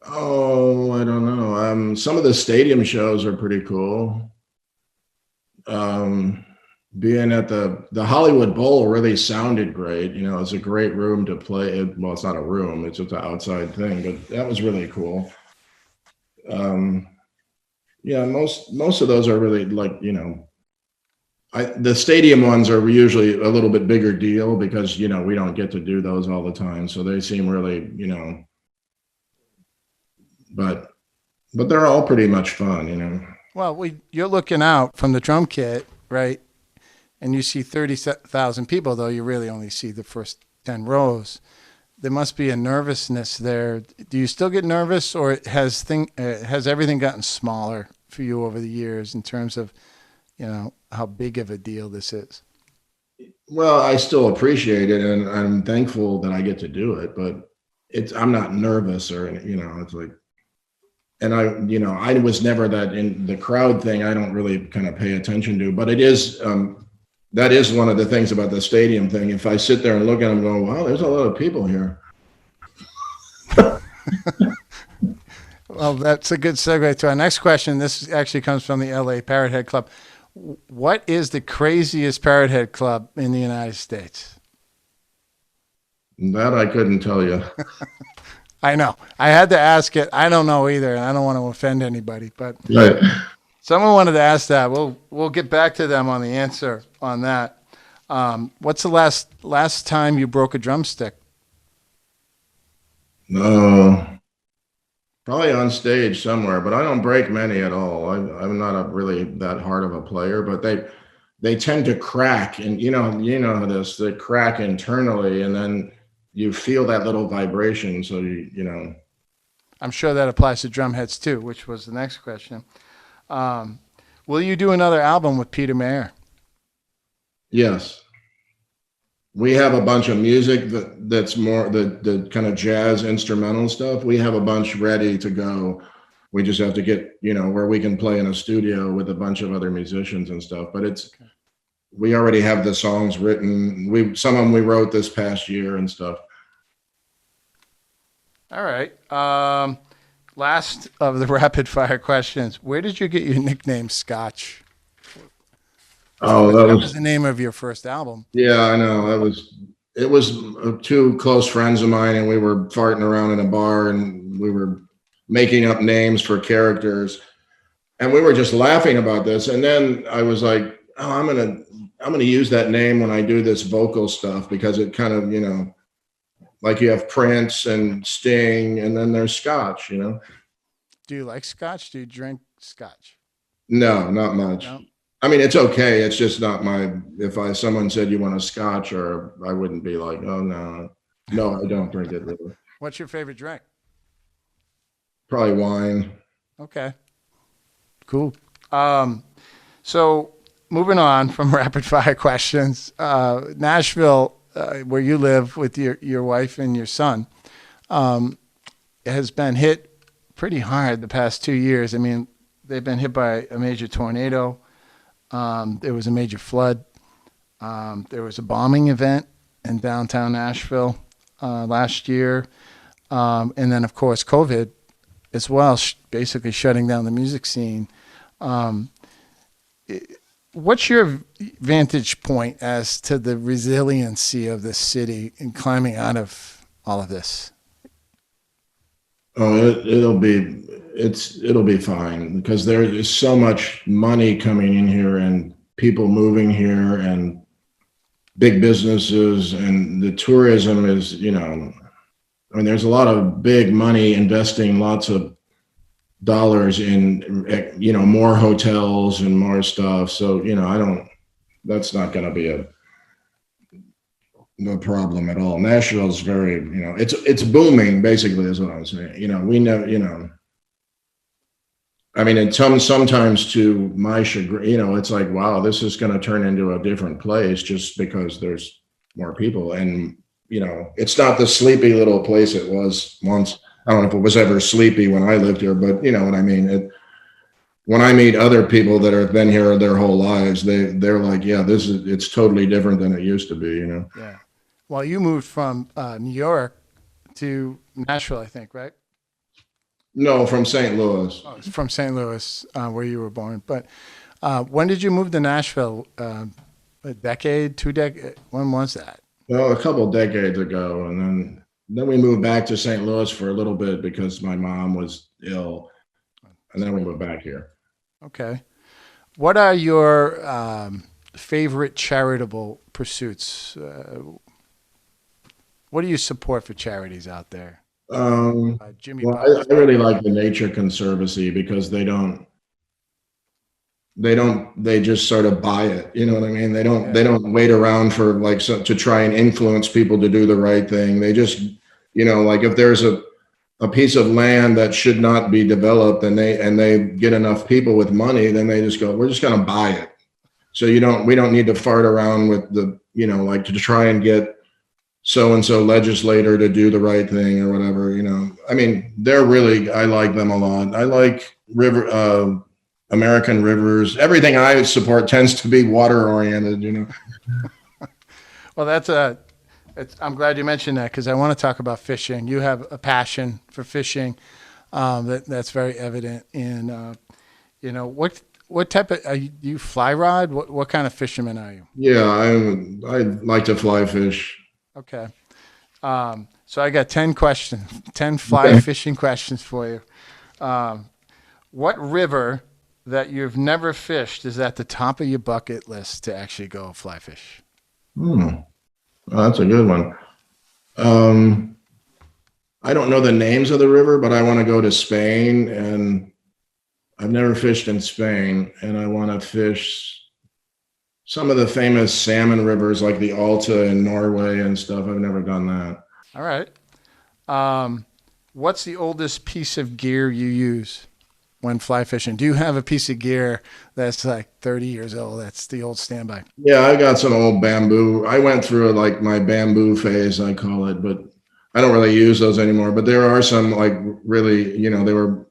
Oh, I don't know. Some of the stadium shows are pretty cool. Being at the Hollywood Bowl really sounded great. It's a great room to play. Well, it's not a room; it's just an outside thing, but that was really cool. Yeah, most of those are really like, the stadium ones are usually a little bit bigger deal because we don't get to do those all the time, so they seem really, but they're all pretty much fun. Well, you're looking out from the drum kit, right? And you see 30,000 people, though you really only see the first 10 rows. There must be a nervousness there. Do you still get nervous, or has everything gotten smaller for you over the years in terms of, how big of a deal this is? Well, I still appreciate it, and I'm thankful that I get to do it, but I'm not nervous or, it's like, and I was never that in the crowd thing. I don't really kind of pay attention to, but it is, that is one of the things about the stadium thing. If I sit there and look at them going, wow, there's a lot of people here. Well, that's a good segue to our next question. This actually comes from the LA Parrot Head Club. What is the craziest Parrot Head Club in the United States? That I couldn't tell you. I know. I had to ask it. I don't know either, and I don't want to offend anybody, but Right. someone wanted to ask that. We'll get back to them on the answer on that. What's the last time you broke a drumstick? No, probably on stage somewhere, but I don't break many at all. I'm not a really that hard of a player, but they tend to crack, and how this, they crack internally, and then you feel that little vibration. So I'm sure that applies to drum heads too, which was the next question. Will you do another album with Peter Mayer? yes. We have a bunch of music that's more the kind of jazz instrumental stuff. We have a bunch ready to go. We just have to get, where we can play in a studio with a bunch of other musicians and stuff. But we already have the songs written. Some of them we wrote this past year and stuff. All right. Last of the rapid fire questions. Where did you get your nickname Scotch? Oh, that was the name of your first album. Yeah, I know. It was two close friends of mine, and we were farting around in a bar, and we were making up names for characters, and we were just laughing about this. And then I was like, "Oh, I'm gonna use that name when I do this vocal stuff, because it kind of, like you have Prince and Sting, and then there's Scotch, Do you like Scotch? Do you drink Scotch? No, not much. No? I mean, it's okay. It's just not if someone said you want a Scotch, or I wouldn't be like, oh no, I don't drink it really. What's your favorite drink? Probably wine. Okay. Cool. So moving on from rapid fire questions, Nashville, where you live with your wife and your son, has been hit pretty hard the past 2 years. I mean, they've been hit by a major tornado. There was a major flood. There was a bombing event in downtown Nashville last year. And then, of course, COVID as well, basically shutting down the music scene. What's your vantage point as to the resiliency of this city in climbing out of all of this? Oh, it'll be fine because there is so much money coming in here and people moving here and big businesses and the tourism is, I mean, there's a lot of big money investing lots of dollars in, more hotels and more stuff. So, that's not going to be no problem at all. Nashville's very, it's booming basically is what I'm saying. We know, I mean, and sometimes to my chagrin, it's like, wow, this is going to turn into a different place just because there's more people. And, it's not the sleepy little place it was once. I don't know if it was ever sleepy when I lived here, but you know what I mean? When I meet other people that have been here their whole lives, they're like, yeah, it's totally different than it used to be. Yeah. Well, you moved from New York to Nashville, I think, right? No, from St. Louis. Oh, it's from St. Louis, where you were born. But when did you move to Nashville? A decade, 2 decades? When was that? Well, a couple of decades ago, and then we moved back to St. Louis for a little bit because my mom was ill, and then we moved back here. Okay. What are your favorite charitable pursuits? What do you support for charities out there? Jimmy Well, Buffett. I really like the Nature Conservancy because they just sort of buy it. You know what I mean? They don't wait around for to try and influence people to do the right thing. They just, like if there's a piece of land that should not be developed and they get enough people with money, then they just go, we're just going to buy it. So we don't need to fart around with to try and get so-and-so legislator to do the right thing or whatever, I mean, I like them a lot. I like American Rivers. Everything I support tends to be water oriented. Well, I'm glad you mentioned that because I want to talk about fishing. You have a passion for fishing that's very evident. And what type of you fly rod? What kind of fisherman are you? Yeah, I like to fly fish. Okay. So I got 10 questions, 10 fly fishing questions for you. What river that you've never fished is at the top of your bucket list to actually go fly fish? Oh, that's a good one. I don't know the names of the river, but I want to go to Spain, and I've never fished in Spain, and I want to fish some of the famous salmon rivers like the Alta in Norway and stuff. I've never done that. All right. What's the oldest piece of gear you use when fly fishing? Do you have a piece of gear that's like 30 years old? That's the old standby. Yeah, I got some old bamboo. I went through my bamboo phase, I call it, but I don't really use those anymore. But there are some really, they were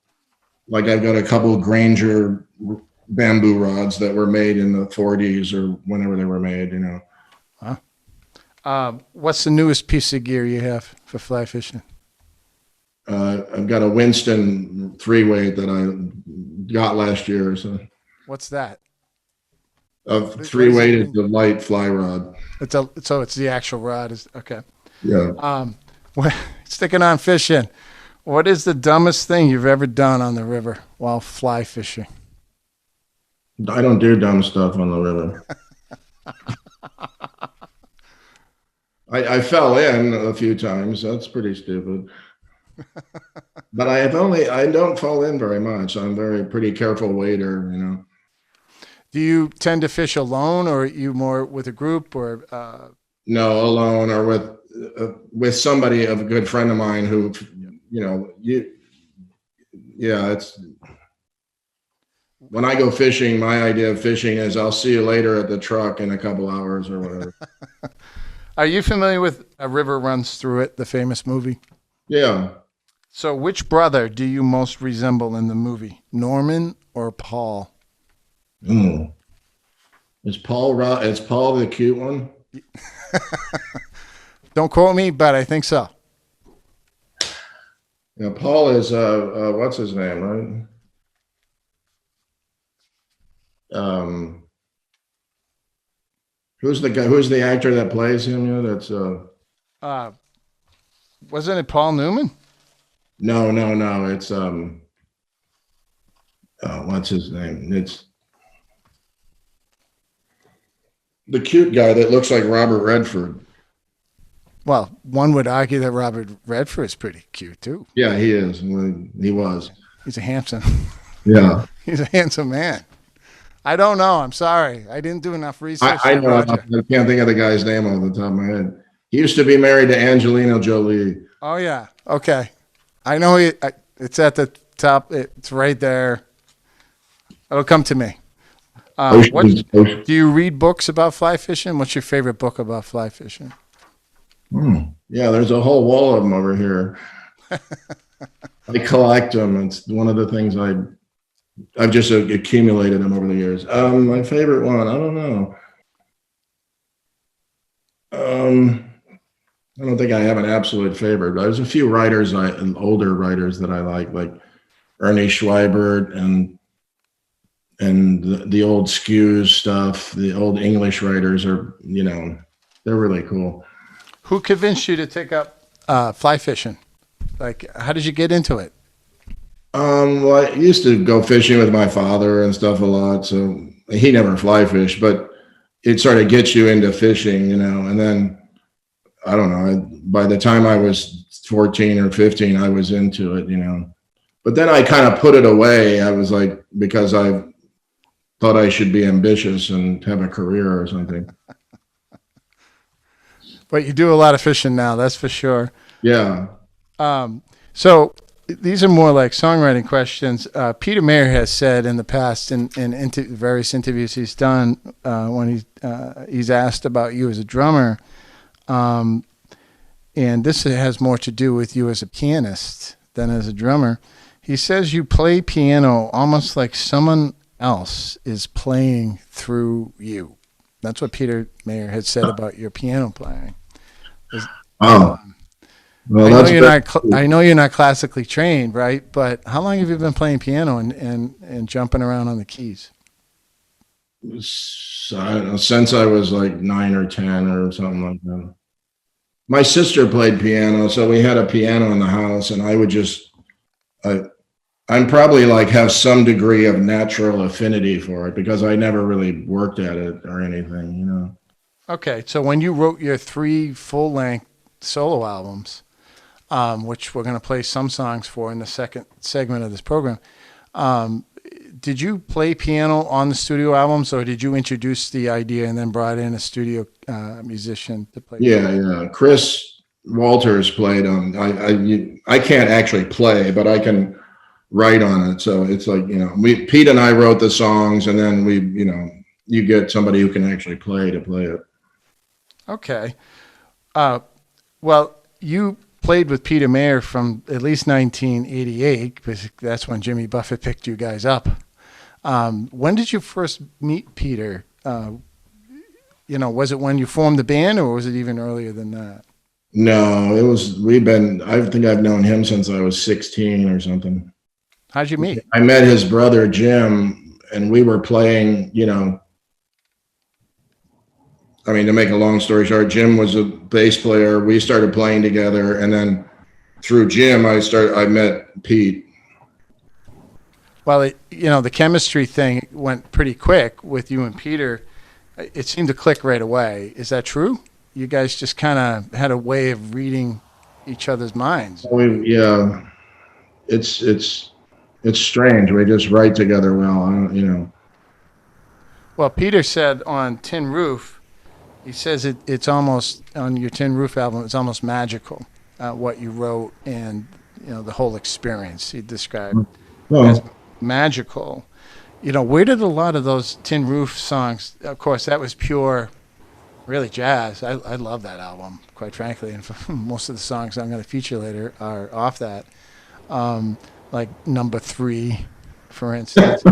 I've got a couple of Granger bamboo rods that were made in the 40s or whenever they were made. Huh? What's the newest piece of gear you have for fly fishing? I've got a Winston 3-weight that I got last year or so. What's that? A 3-weight is the light fly rod. So it's the actual rod. Okay. Yeah. Sticking on fishing, what is the dumbest thing you've ever done on the river while fly fishing? I don't do dumb stuff on the river. I fell in a few times. That's pretty stupid. But I don't fall in very much. I'm pretty careful wader. Do you tend to fish alone, or are you more with a group, or? No, alone or with somebody, a good friend of mine who, it's. When I go fishing, my idea of fishing is I'll see you later at the truck in a couple hours or whatever. Are you familiar with A River Runs Through It, the famous movie? Yeah. So which brother do you most resemble in the movie, Norman or Paul? Is Paul the cute one? Don't quote me, but I think so. Yeah, Paul is what's his name, right? Who's the guy? Who's the actor that plays him? You know, that's Uh, wasn't it Paul Newman? no. It's what's his name? It's the cute guy that looks like Robert Redford. Well, one would argue that Robert Redford is pretty cute too. Yeah, he is. Well, he was. He's a handsome. Yeah, He's a handsome man. I don't know. I'm sorry. I didn't do enough research. I know. I can't think of the guy's name off the top of my head. He used to be married to Angelina Jolie. Oh yeah. Okay. I know it's at the top. It's right there. It'll come to me. What do you read books about fly fishing? What's your favorite book about fly fishing? Yeah, there's a whole wall of them over here. I collect them. It's one of the things I've just accumulated them over the years. My favorite one, I don't know. I don't think I have an absolute favorite. There's a few writers, and older writers that I like Ernie Schweibert and the old Skews stuff. The old English writers are, they're really cool. Who convinced you to take up fly fishing? Like, how did you get into it? Well, I used to go fishing with my father and stuff a lot. So he never fly fished, but it sort of gets you into fishing, and then I don't know, by the time I was 14 or 15, I was into it, but then I kind of put it away. I was like, because I thought I should be ambitious and have a career or something. But you do a lot of fishing now, that's for sure. Yeah. So these are more like songwriting questions. Peter Mayer has said in the past in various interviews he's done when he's asked about you as a drummer, and this has more to do with you as a pianist than as a drummer. He says you play piano almost like someone else is playing through you. That's what Peter Mayer had said about your piano playing. Well, I know you're not classically trained, right? But how long have you been playing piano and jumping around on the keys? Since I was like 9 or 10 or something like that. My sister played piano, so we had a piano in the house, and I would I'm probably like have some degree of natural affinity for it because I never really worked at it or anything, Okay, so when you wrote your 3 full-length solo albums, which we're going to play some songs for in the second segment of this program, did you play piano on the studio albums, or did you introduce the idea and then brought in a studio musician to play? Yeah. Chris Walters played on. I can't actually play, but I can write on it. So it's like Pete and I wrote the songs, and then you get somebody who can actually play to play it. Okay. Well, you played with Peter Mayer from at least 1988, because that's when Jimmy Buffett picked you guys up. When did you first meet Peter? Was it when you formed the band, or was it even earlier than that? No, I think I've known him since I was 16 or something. How'd you meet? I met his brother, Jim, and we were playing, to make a long story short, Jim was a bass player. We started playing together, and then through Jim, I met Pete. Well, the chemistry thing went pretty quick with you and Peter. It seemed to click right away. Is that true? You guys just kind of had a way of reading each other's minds. Yeah, it's strange. We just write together well. Well, Peter said on Tin Roof, he says it's almost, on your Tin Roof album, it's almost magical, what you wrote and, the whole experience he described as magical. Where did a lot of those Tin Roof songs, of course, that was pure, really jazz. I love that album, quite frankly. And most of the songs I'm going to feature later are off that. Like Number 3, for instance.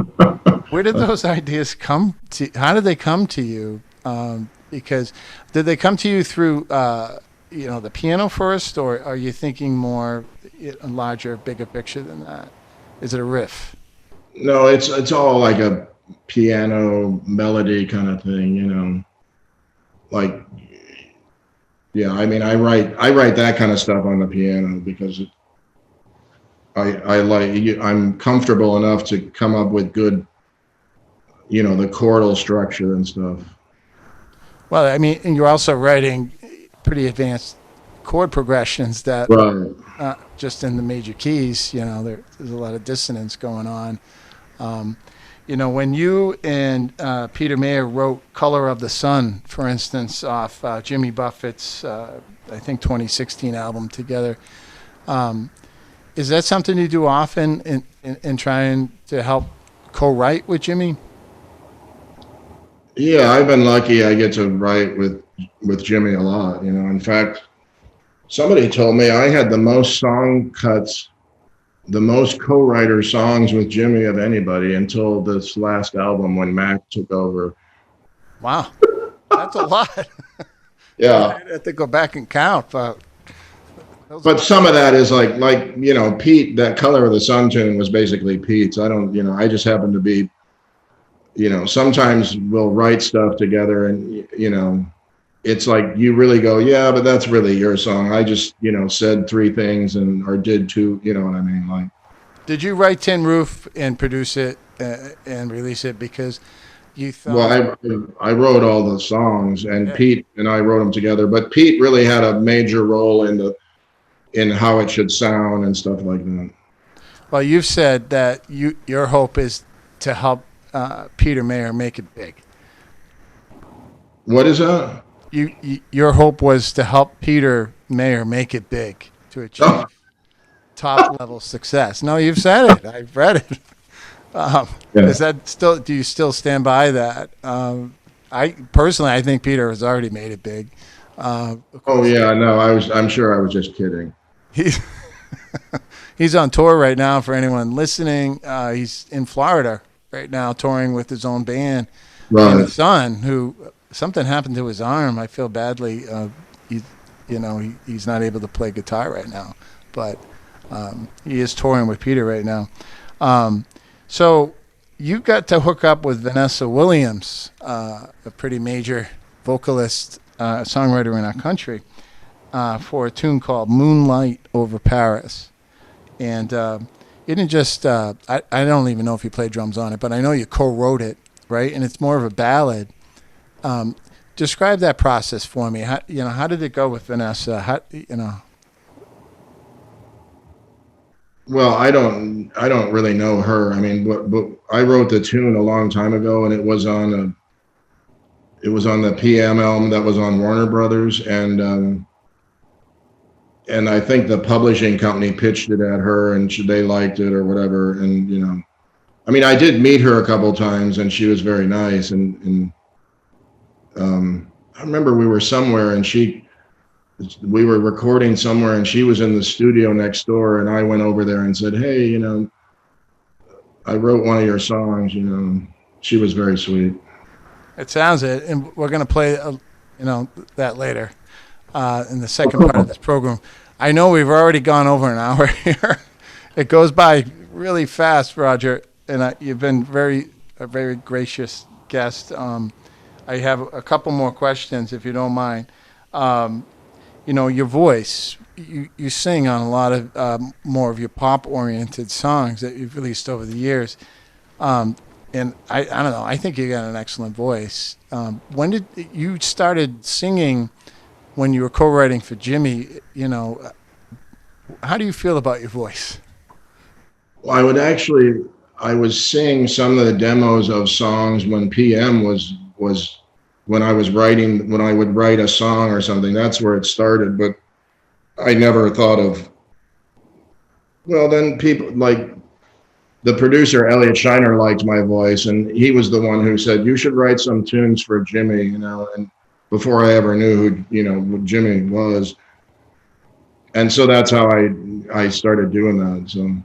Where did those ideas come to? How did they come to you? Because did they come to you through, the piano first, or are you thinking more larger, bigger picture than that? Is it a riff? No, it's all like a piano melody kind of thing, like, yeah, I mean, I write that kind of stuff on the piano because I'm comfortable enough to come up with good, the chordal structure and stuff. Well, I mean, and you're also writing pretty advanced chord progressions that Right. just in the major keys, there's a lot of dissonance going on. Um, when you and Peter Mayer wrote "Color of the Sun," for instance, off Jimmy Buffett's, I think 2016 album together, um, is that something you do often in trying to help co-write with Jimmy? Yeah, I've been lucky. I get to write with Jimmy a lot. In fact, somebody told me I had the most song cuts, the most co-writer songs with Jimmy of anybody until this last album when Mac took over. Wow, that's a lot. Yeah. I'd have to go back and count, but those are, But some of that is like Pete, that Color of the Sun tune was basically Pete's. I don't, I just happen to be, sometimes we'll write stuff together and it's like you really go, yeah, but that's really your song. I just, said three things or did two, you know what I mean? Like, did you write Tin Roof and produce it and release it because you thought, well, I wrote all the songs and yeah. Pete and I wrote them together, but Pete really had a major role in how it should sound and stuff like that. Well, you've said that your hope is to help Peter Mayer make it big. What is that? Your hope was to help Peter Mayer make it big to achieve Oh, top level success. No, you've said it. I've read it. yeah. Is that still? Do you still stand by that? I personally, I think Peter has already made it big. Of Oh course, yeah, no, I'm sure I was just kidding. he's he's on tour right now. For anyone listening, he's in Florida right now, touring with his own band and Right. his son, who something happened to his arm. I feel badly. He, he's not able to play guitar right now, but he is touring with Peter right now. So you got to hook up with Vanessa Williams, a pretty major vocalist, songwriter in our country, for a tune called "Moonlight Over Paris." And you didn't just, I don't even know if you played drums on it, but I know you co-wrote it, right? And it's more of a ballad. Describe that process for me. How did it go with Vanessa? Well, I don't really know her. I mean, but I wrote the tune a long time ago, and it was on the PM album that was on Warner Brothers, and I think the publishing company pitched it at her, and they liked it or whatever. And I mean, I did meet her a couple times, and she was very nice. And I remember we were somewhere, and we were recording somewhere, and she was in the studio next door, and I went over there and said, "Hey, I wrote one of your songs." She was very sweet. It sounds it, and we're going to play, that later in the second part of this program. I know we've already gone over an hour here. It goes by really fast, Roger, and you've been a very gracious guest. I have a couple more questions, if you don't mind. Your voice. You sing on a lot of more of your pop-oriented songs that you've released over the years. And I don't know. I think you got an excellent voice. When did you started singing? When you were co-writing for Jimmy, how do you feel about your voice? Well, I was seeing some of the demos of songs when PM was when I was writing, when I would write a song or something. That's where it started. But I never thought of, well, then people like the producer, Elliot Shiner, liked my voice, and he was the one who said, you should write some tunes for Jimmy, and before I ever knew who Jimmy was. And so that's how I started doing that.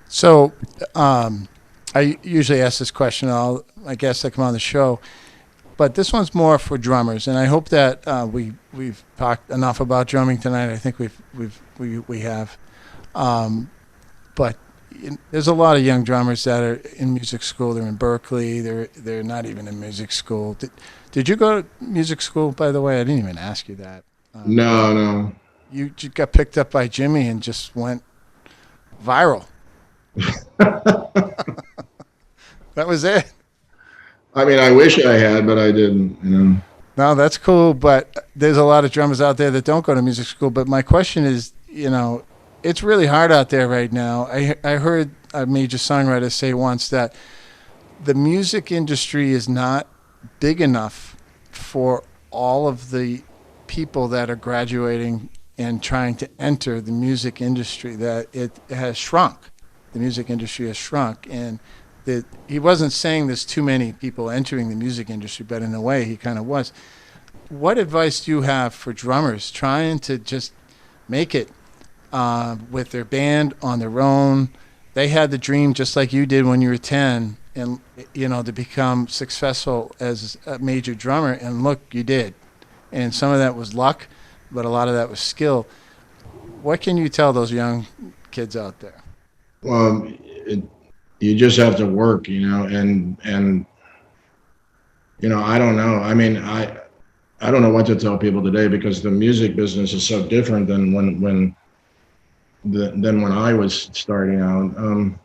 So I usually ask this question to all my guests that come on the show, but this one's more for drummers, and I hope that we've talked enough about drumming tonight. I think we have. But there's a lot of young drummers that are in music school. They're in Berkeley. They're not even in music school. Did you go to music school, by the way? I didn't even ask you that. No, no. You just got picked up by Jimmy and just went viral. That was it. I mean, I wish I had, but I didn't. No, that's cool. But there's a lot of drummers out there that don't go to music school. But my question is, it's really hard out there right now. I heard a major songwriter say once that the music industry is not big enough for all of the people that are graduating and trying to enter the music industry, that it has shrunk. The music industry has shrunk. And that he wasn't saying there's too many people entering the music industry, but in a way he kind of was. What advice do you have for drummers trying to just make it with their band on their own? They had the dream just like you did when you were 10, and to become successful as a major drummer, and look, you did. And some of that was luck, but a lot of that was skill. What can you tell those young kids out there? Well, you just have to work, and I don't know. I mean, I don't know what to tell people today, because the music business is so different than when I was starting out.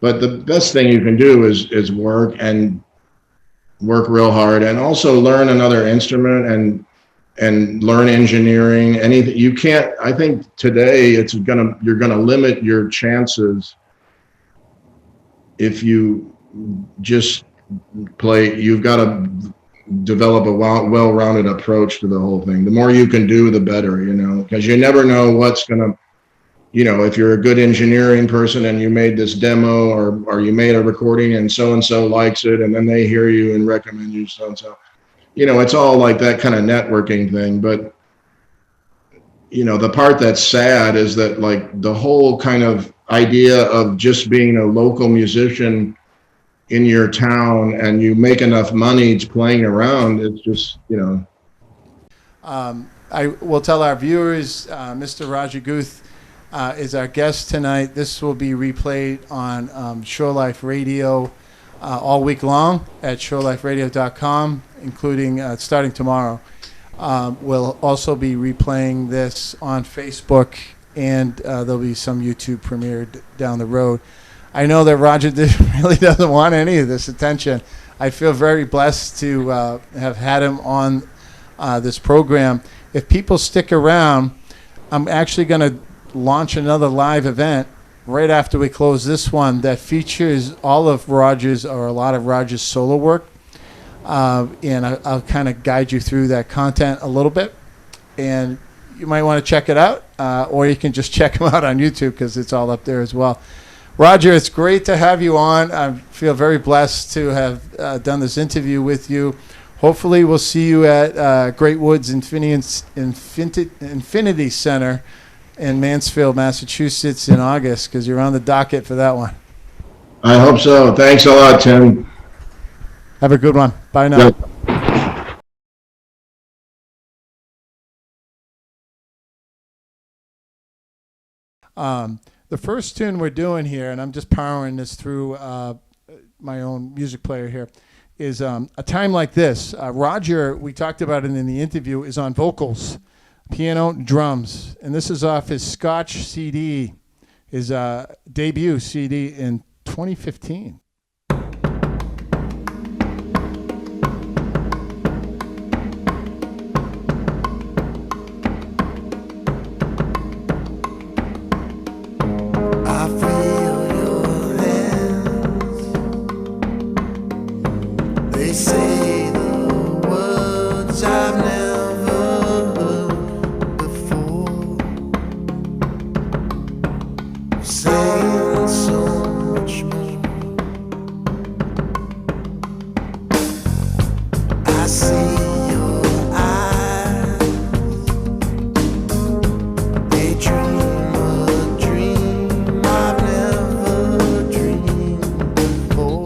But the best thing you can do is work, and work real hard, and also learn another instrument and learn engineering. Anything you can't. I think today you're gonna limit your chances if you just play. You've got to develop a well-rounded approach to the whole thing. The more you can do, the better, because you never know what's going to, if you're a good engineering person and you made this demo or you made a recording and so likes it, and then they hear you and recommend you so-and-so. It's all like that kind of networking thing. But, the part that's sad is that, like, the whole kind of idea of just being a local musician in your town and you make enough money playing around, it's just, I will tell our viewers, Mr. Roger Guth is our guest tonight. This will be replayed on Shore Life Radio all week long at shoreliferadio.com, including starting tomorrow. We'll also be replaying this on Facebook, and there'll be some YouTube premiere down the road. I know that Roger really doesn't want any of this attention. I feel very blessed to have had him on this program. If people stick around, I'm actually going to launch another live event right after we close this one that features all of Roger's, or a lot of Roger's, solo work. And I'll kind of guide you through that content a little bit. And you might want to check it out, or you can just check him out on YouTube, because it's all up there as well. Roger, it's great to have you on. I feel very blessed to have done this interview with you. Hopefully we'll see you at Great Woods Infinity Center in Mansfield, Massachusetts in August, because you're on the docket for that one. I hope so. Thanks a lot, Tim. Have a good one. Bye now. Yep. The first tune we're doing here, and I'm just powering this through my own music player here, is A Time Like This. Roger, we talked about it in the interview, is on vocals, piano, drums. And this is off his Scotch CD, his debut CD in 2015. They say the words I've never heard before, saying so much more. I see your eyes, they dream a dream I've never dreamed before.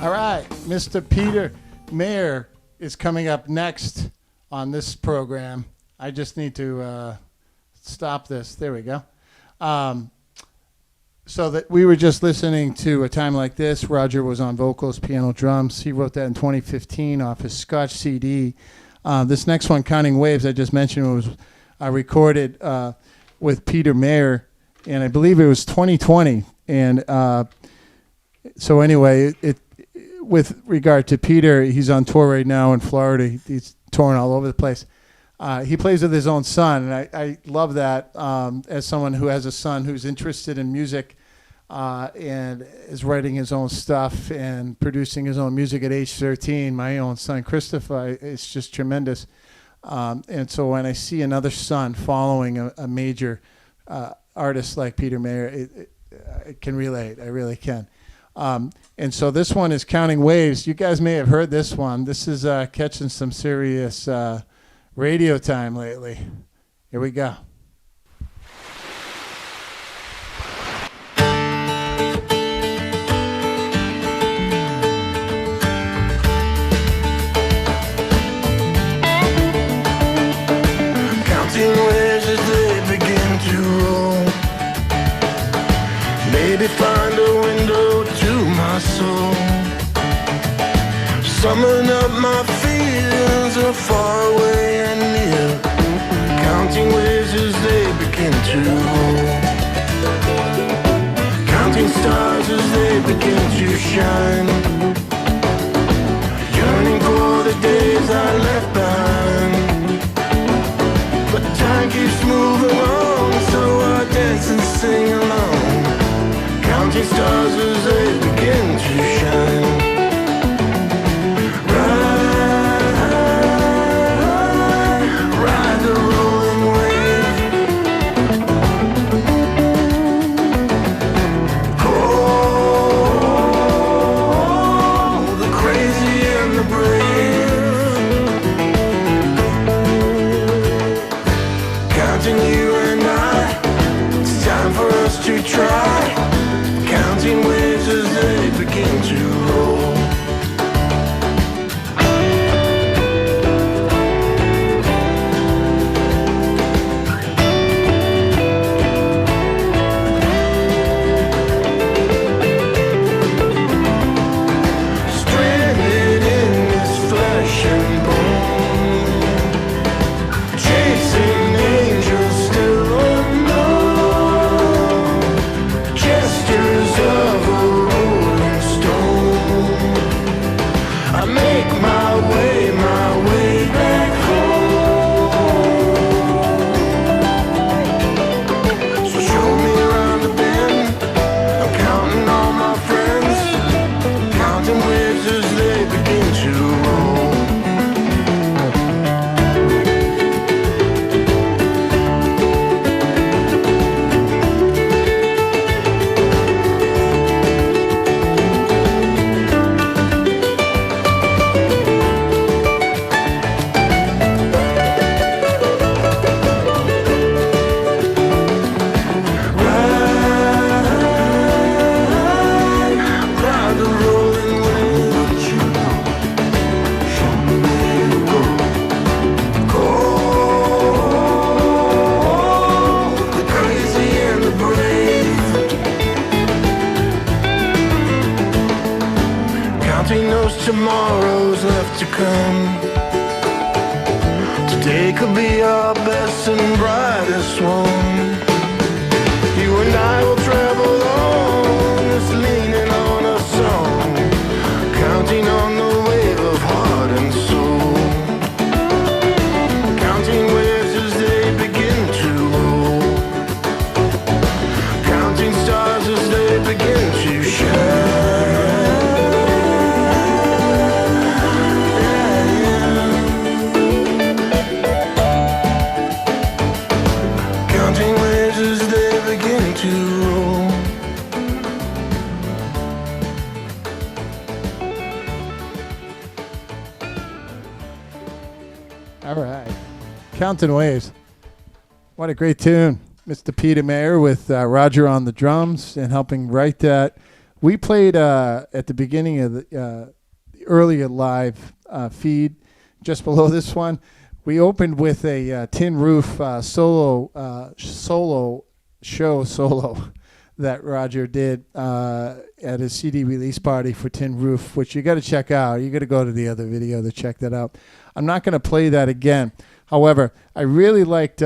All right, Mr. Peter Mayer is coming up next on this program. I just need to stop this. There we go. So that we were just listening to A Time Like This. Roger was on vocals, piano, drums. He wrote that in 2015 off his Scotch CD. This next one, Counting Waves, I just mentioned, was recorded with Peter Mayer, and I believe it was 2020. And so anyway, with regard to Peter, he's on tour right now in Florida. He's touring all over the place. He plays with his own son, and I love that as someone who has a son who's interested in music and is writing his own stuff and producing his own music at age 13. My own son, Christopher, is just tremendous. And so when I see another son following a major artist like Peter Mayer, I can relate. I really can. And so this one is Counting Waves. You guys may have heard this one. This is catching some serious radio time lately. Here we go. Counting waves as they begin to roll. Maybe find a window to my soul. Summon up my feelings of far away and near. Counting waves as they begin to roll. Counting stars as they begin to shine. Yearning for the days I left behind. But time keeps moving on, so I dance and sing along. Counting stars as they begin to shine. Ride the rolling wave. Oh, the crazy and the brave. Counting you and I, it's time for us to try. Counting waves as they begin to roll. Stranded in this flesh and bone, chasing angels still unknown. Gestures of a rolling stone. I make my way back home. So show me around the bend. I'm counting all my friends. Counting waves as they begin to roll. Ride the rolling wave. Show me where to go. Oh, the crazy and the brave. Counting those tomorrows left to come. Today could be our best and brightest one. You and I will travel on, just leaning on a song. Counting on the wave of heart and soul. Counting waves as they begin to roll. Counting stars as they begin to shine. Counting waves as they begin to roll. All right. Counting Waves. What a great tune. Mr. Peter Mayer with Roger on the drums and helping write that We played at the beginning of the earlier live feed, just below this one. We opened with a Tin Roof solo that Roger did at his CD release party for Tin Roof, which you got to check out. You got to go to the other video to check that out. I'm not going to play that again. However, I really liked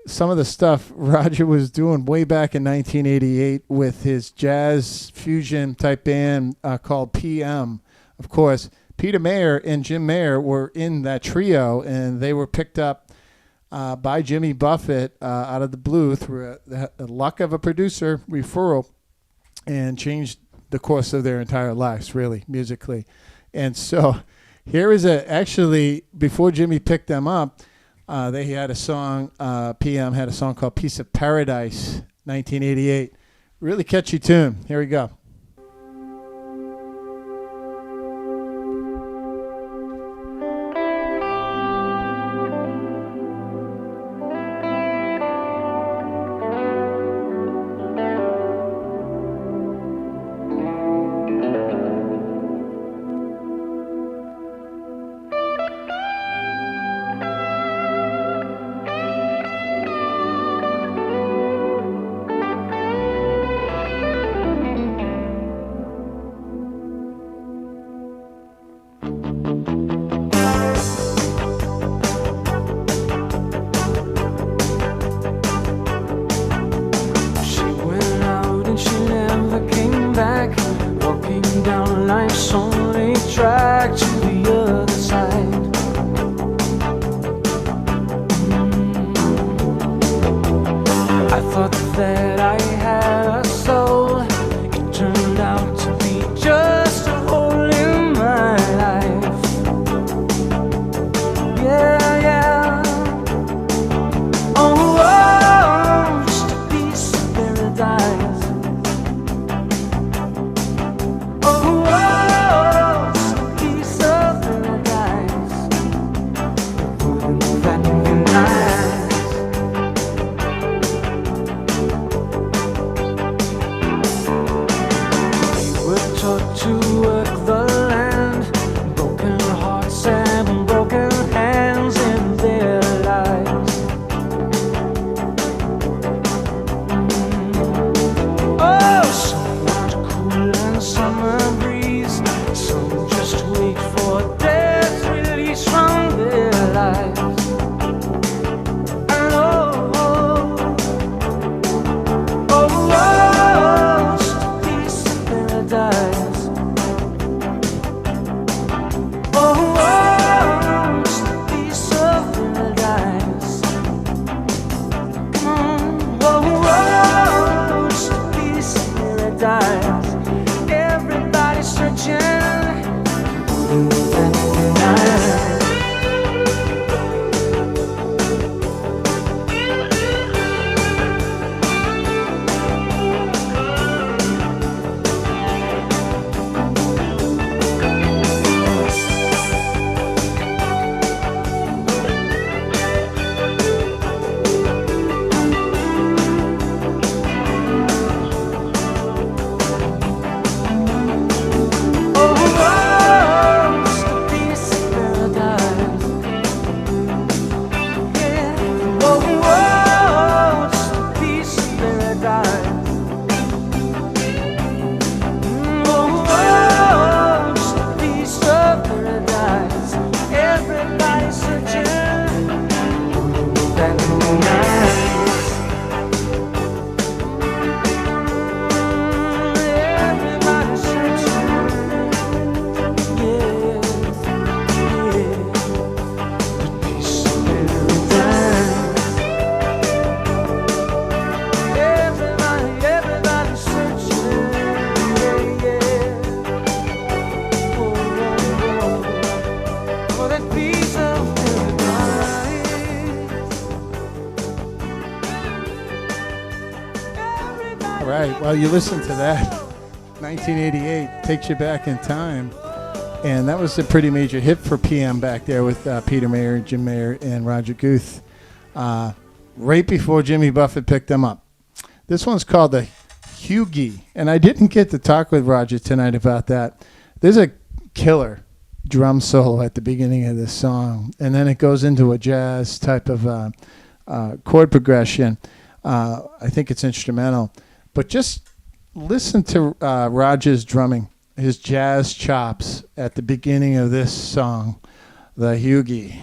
some of the stuff Roger was doing way back in 1988 with his jazz fusion type band called PM. Of course, Peter Mayer and Jim Mayer were in that trio, and they were picked up by Jimmy Buffett out of the blue through the luck of a producer referral, and changed the course of their entire lives, really, musically. And so here is actually, before Jimmy picked them up, they had a song, PM had a song called Piece of Paradise, 1988. Really catchy tune. Here we go. Well, you listen to that. 1988 takes you back in time. And that was a pretty major hit for PM back there with Peter Mayer, Jim Mayer, and Roger Guth. Right before Jimmy Buffett picked them up. This one's called the Hughie. And I didn't get to talk with Roger tonight about that. There's a killer drum solo at the beginning of this song, and then it goes into a jazz type of chord progression. I think it's instrumental. But just listen to Roger's drumming, his jazz chops at the beginning of this song, the Hughie.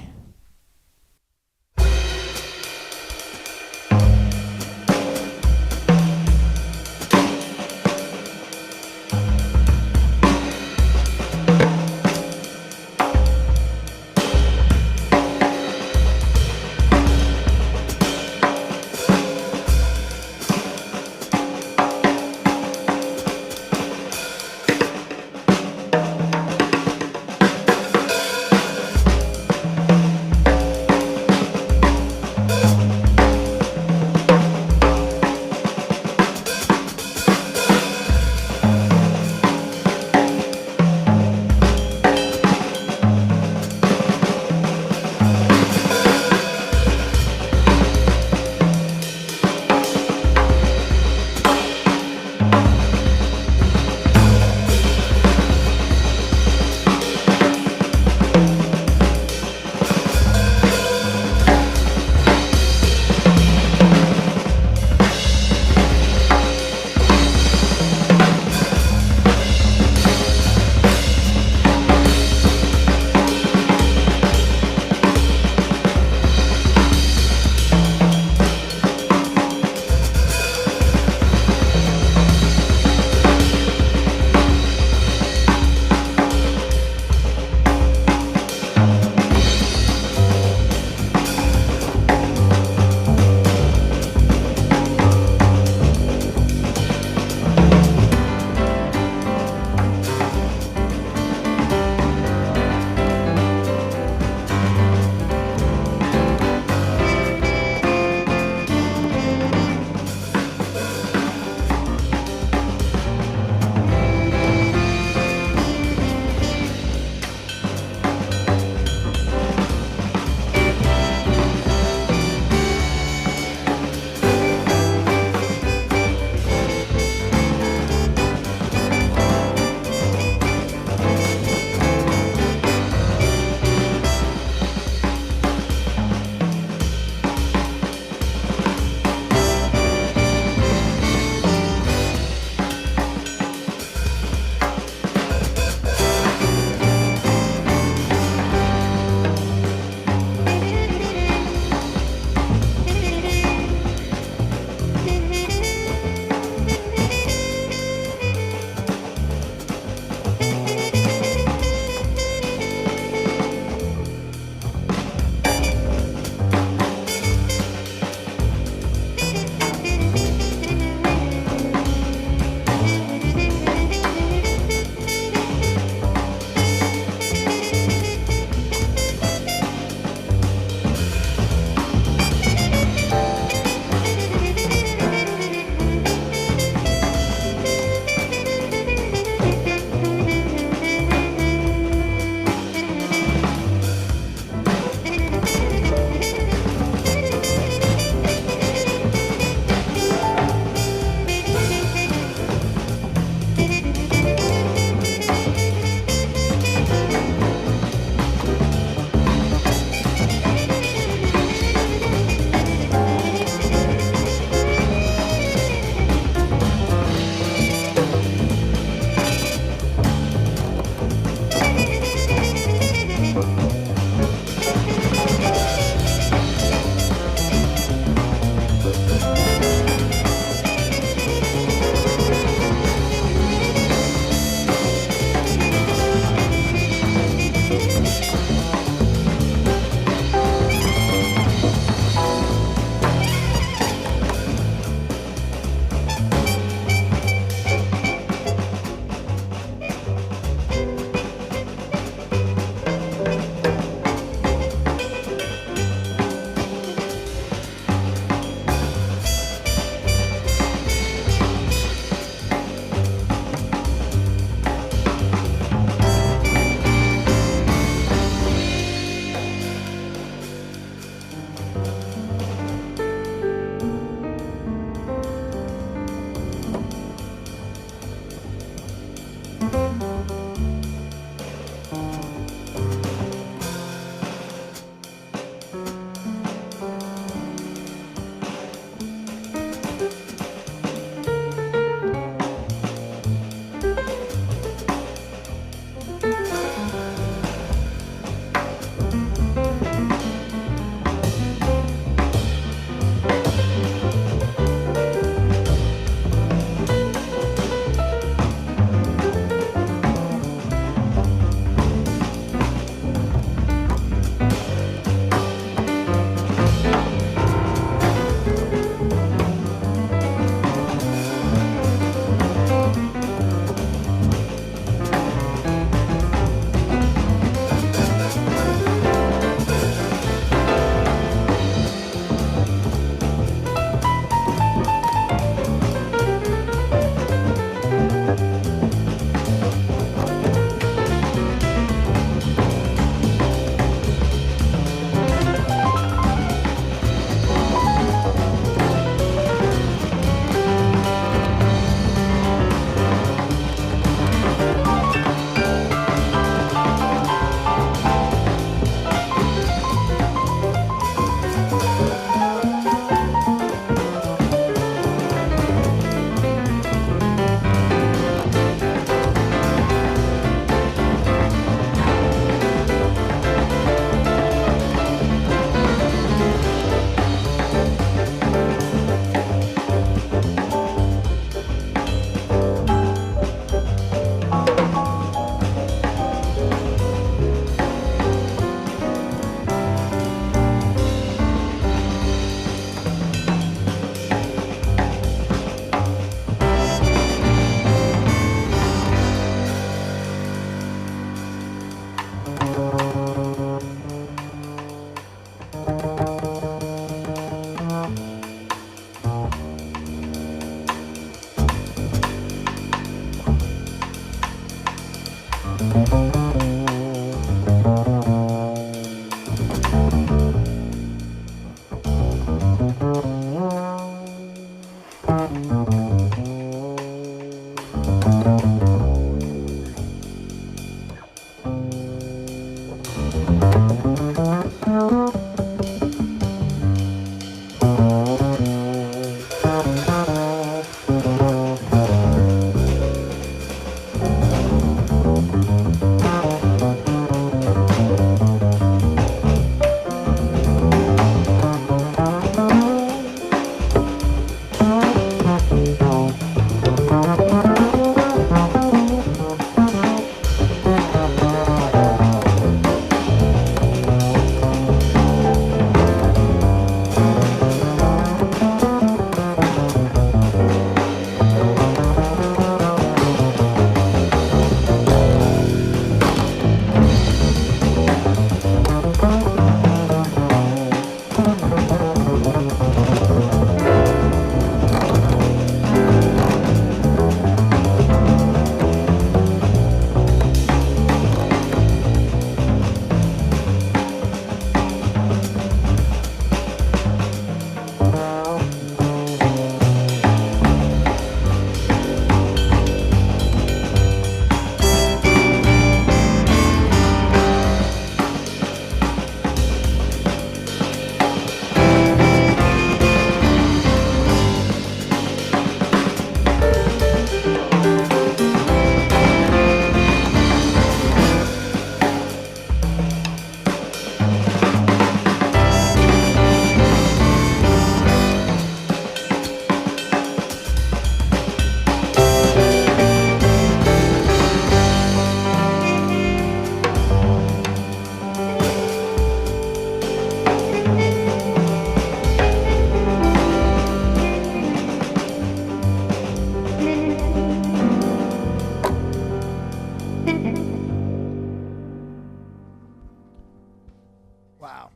Wow.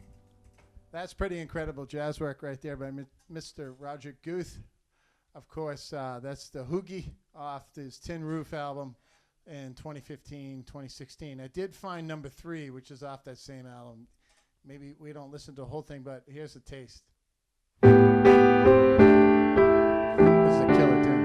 That's pretty incredible jazz work right there by Mr. Roger Guth. Of course, that's the Hoogie off his Tin Roof album in 2015, 2016. I did find number 3, which is off that same album. Maybe we don't listen to the whole thing, but here's a taste. This is a killer tune.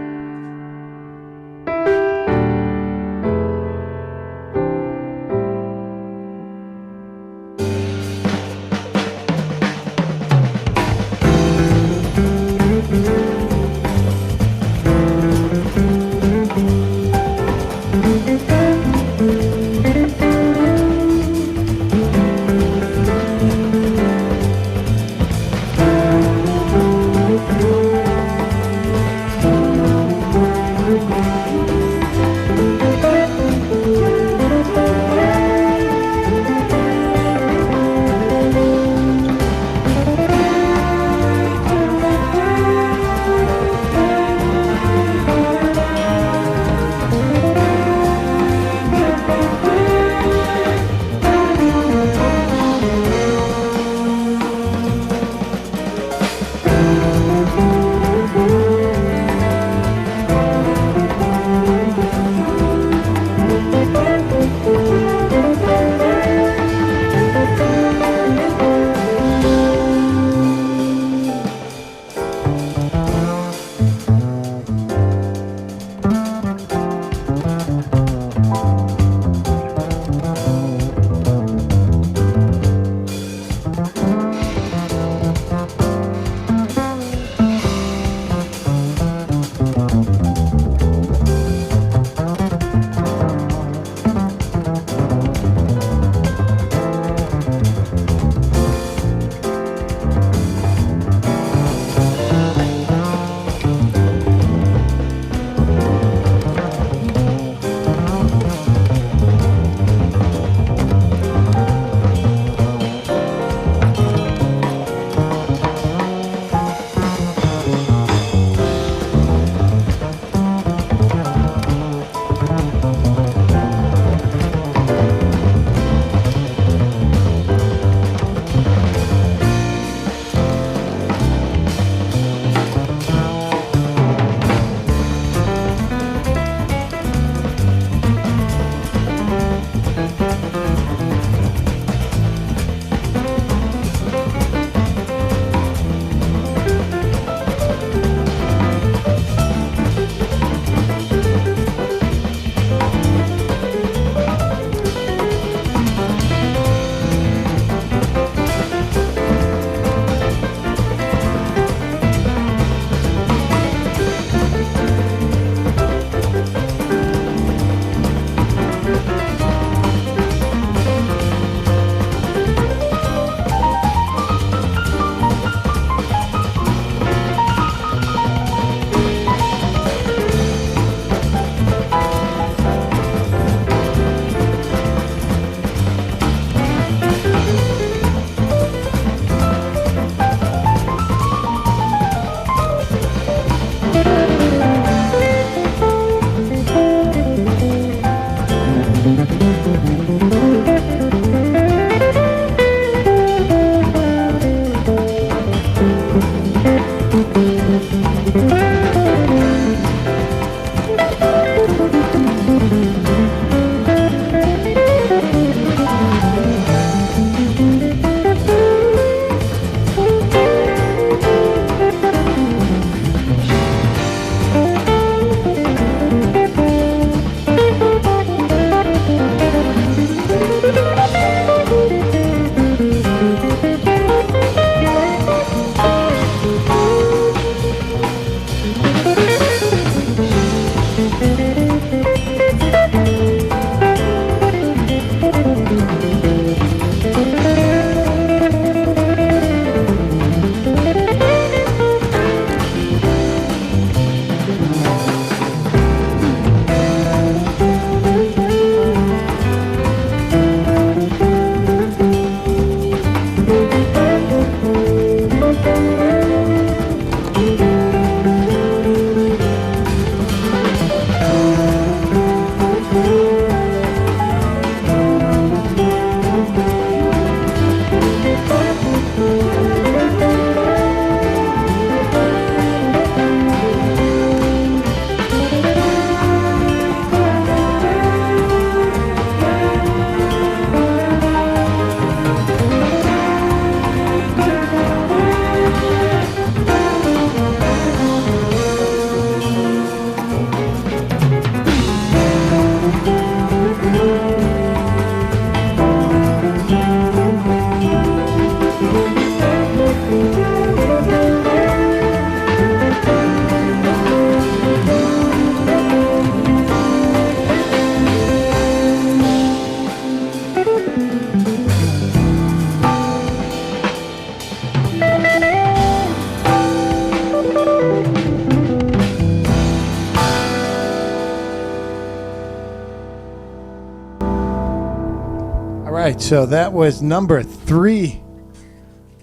right, so that was number 3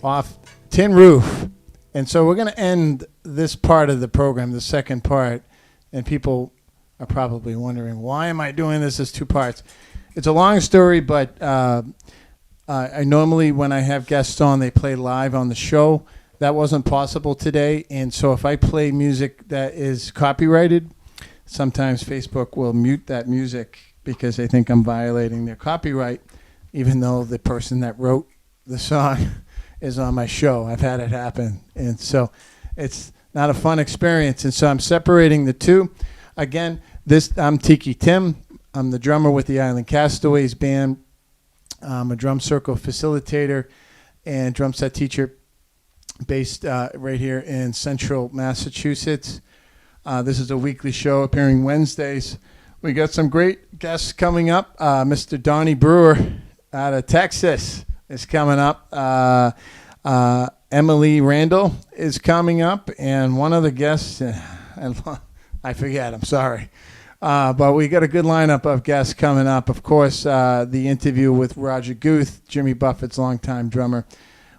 off Tin Roof. And so we're going to end this part of the program, the second part, and people are probably wondering, why am I doing this as 2 parts? It's a long story, but I normally, when I have guests on, they play live on the show. That wasn't possible today, and so if I play music that is copyrighted, sometimes Facebook will mute that music because they think I'm violating their copyright, even though the person that wrote the song is on my show. I've had it happen. And so it's not a fun experience. And so I'm separating the two. Again, I'm Tiki Tim. I'm the drummer with the Island Castaways band. I'm a drum circle facilitator and drum set teacher based right here in central Massachusetts. This is a weekly show appearing Wednesdays. We got some great guests coming up. Mr. Donnie Brewer out of Texas is coming up. Emily Randall is coming up. And one of the guests, I forget, I'm sorry. But we got a good lineup of guests coming up. Of course, the interview with Roger Guth, Jimmy Buffett's longtime drummer,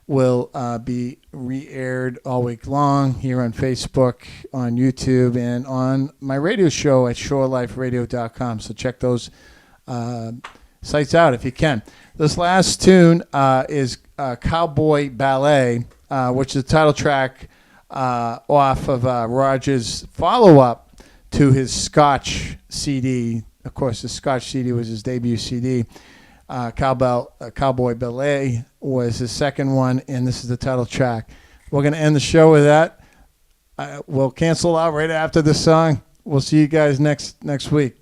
will be re-aired all week long here on Facebook, on YouTube, and on my radio show at shoreliferadio.com. So check those sites out if you can. This last tune is Cowboy Ballet, which is the title track off of Roger's follow-up to his Scotch CD. Of course, the Scotch CD was his debut CD. Cowboy Ballet was his second one, and this is the title track. We're going to end the show with that. We'll cancel out right after this song. We'll see you guys next week.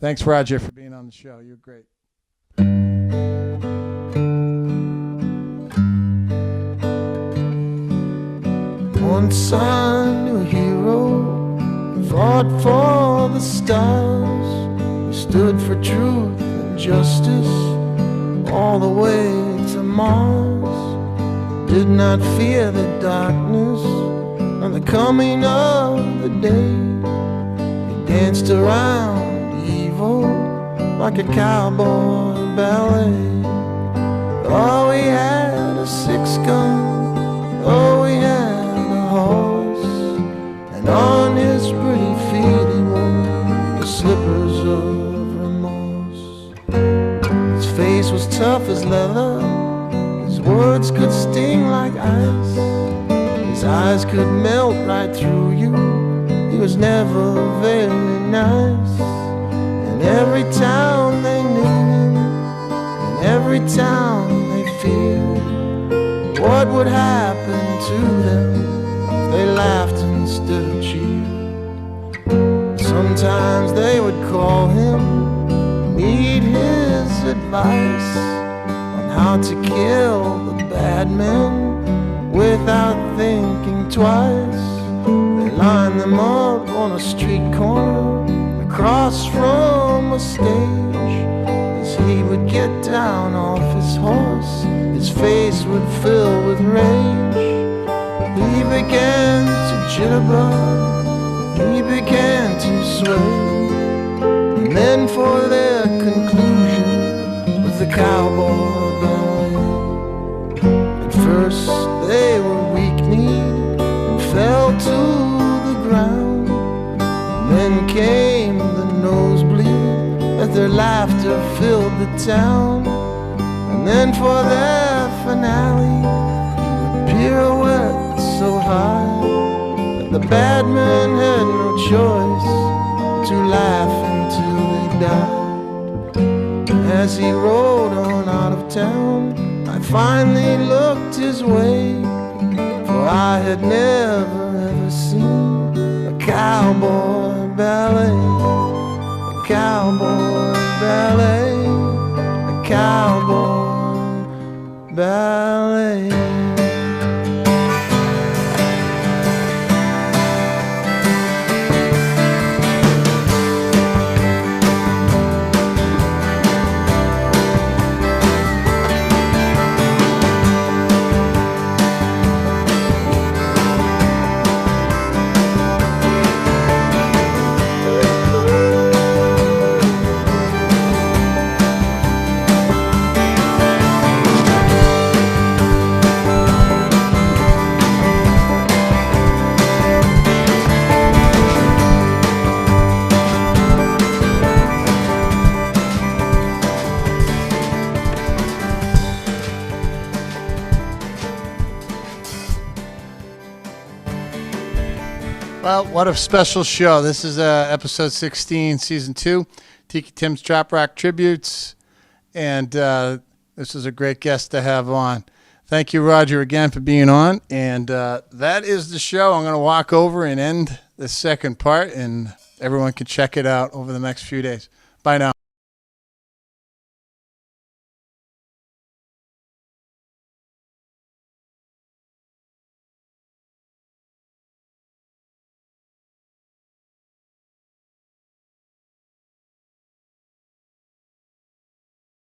Thanks, Roger, for being on the show. You're great. Once I knew a hero, fought for the stars. He stood for truth and justice all the way to Mars. Did not fear the darkness and the coming of the day. He danced around evil like a cowboy ballet. Oh, he had a 6-gun. Oh, he had a horse. And on his pretty feet he wore the slippers of remorse. His face was tough as leather. His words could sting like ice. His eyes could melt right through you. He was never very nice. In every town they knew him, in every town they feared what would happen to them if they laughed instead of cheered. Sometimes they would call him, need his advice on how to kill the bad men without thinking twice. They lined them up on a street corner across from a stage. As he would get down off his horse, his face would fill with rage. He began to jitterbug, he began to sway. And then for their conclusion was the cowboy ballet. At first they were weak-kneed and fell to the ground. And then came the nosebleed as their laughter filled the town. And then for their finale, he would pirouette so high that the bad men had no choice to laugh until they died. As he rode on out of town, I finally looked his way, for I had never ever seen a cowboy ballet, a cowboy ballet, a cowboy ballet. Well, what a special show. This is episode 16, season 2, Tiki Tim's Trap Rock Tributes. And this is a great guest to have on. Thank you, Roger, again for being on. And that is the show. I'm going to walk over and end the second part, and everyone can check it out over the next few days. Bye now.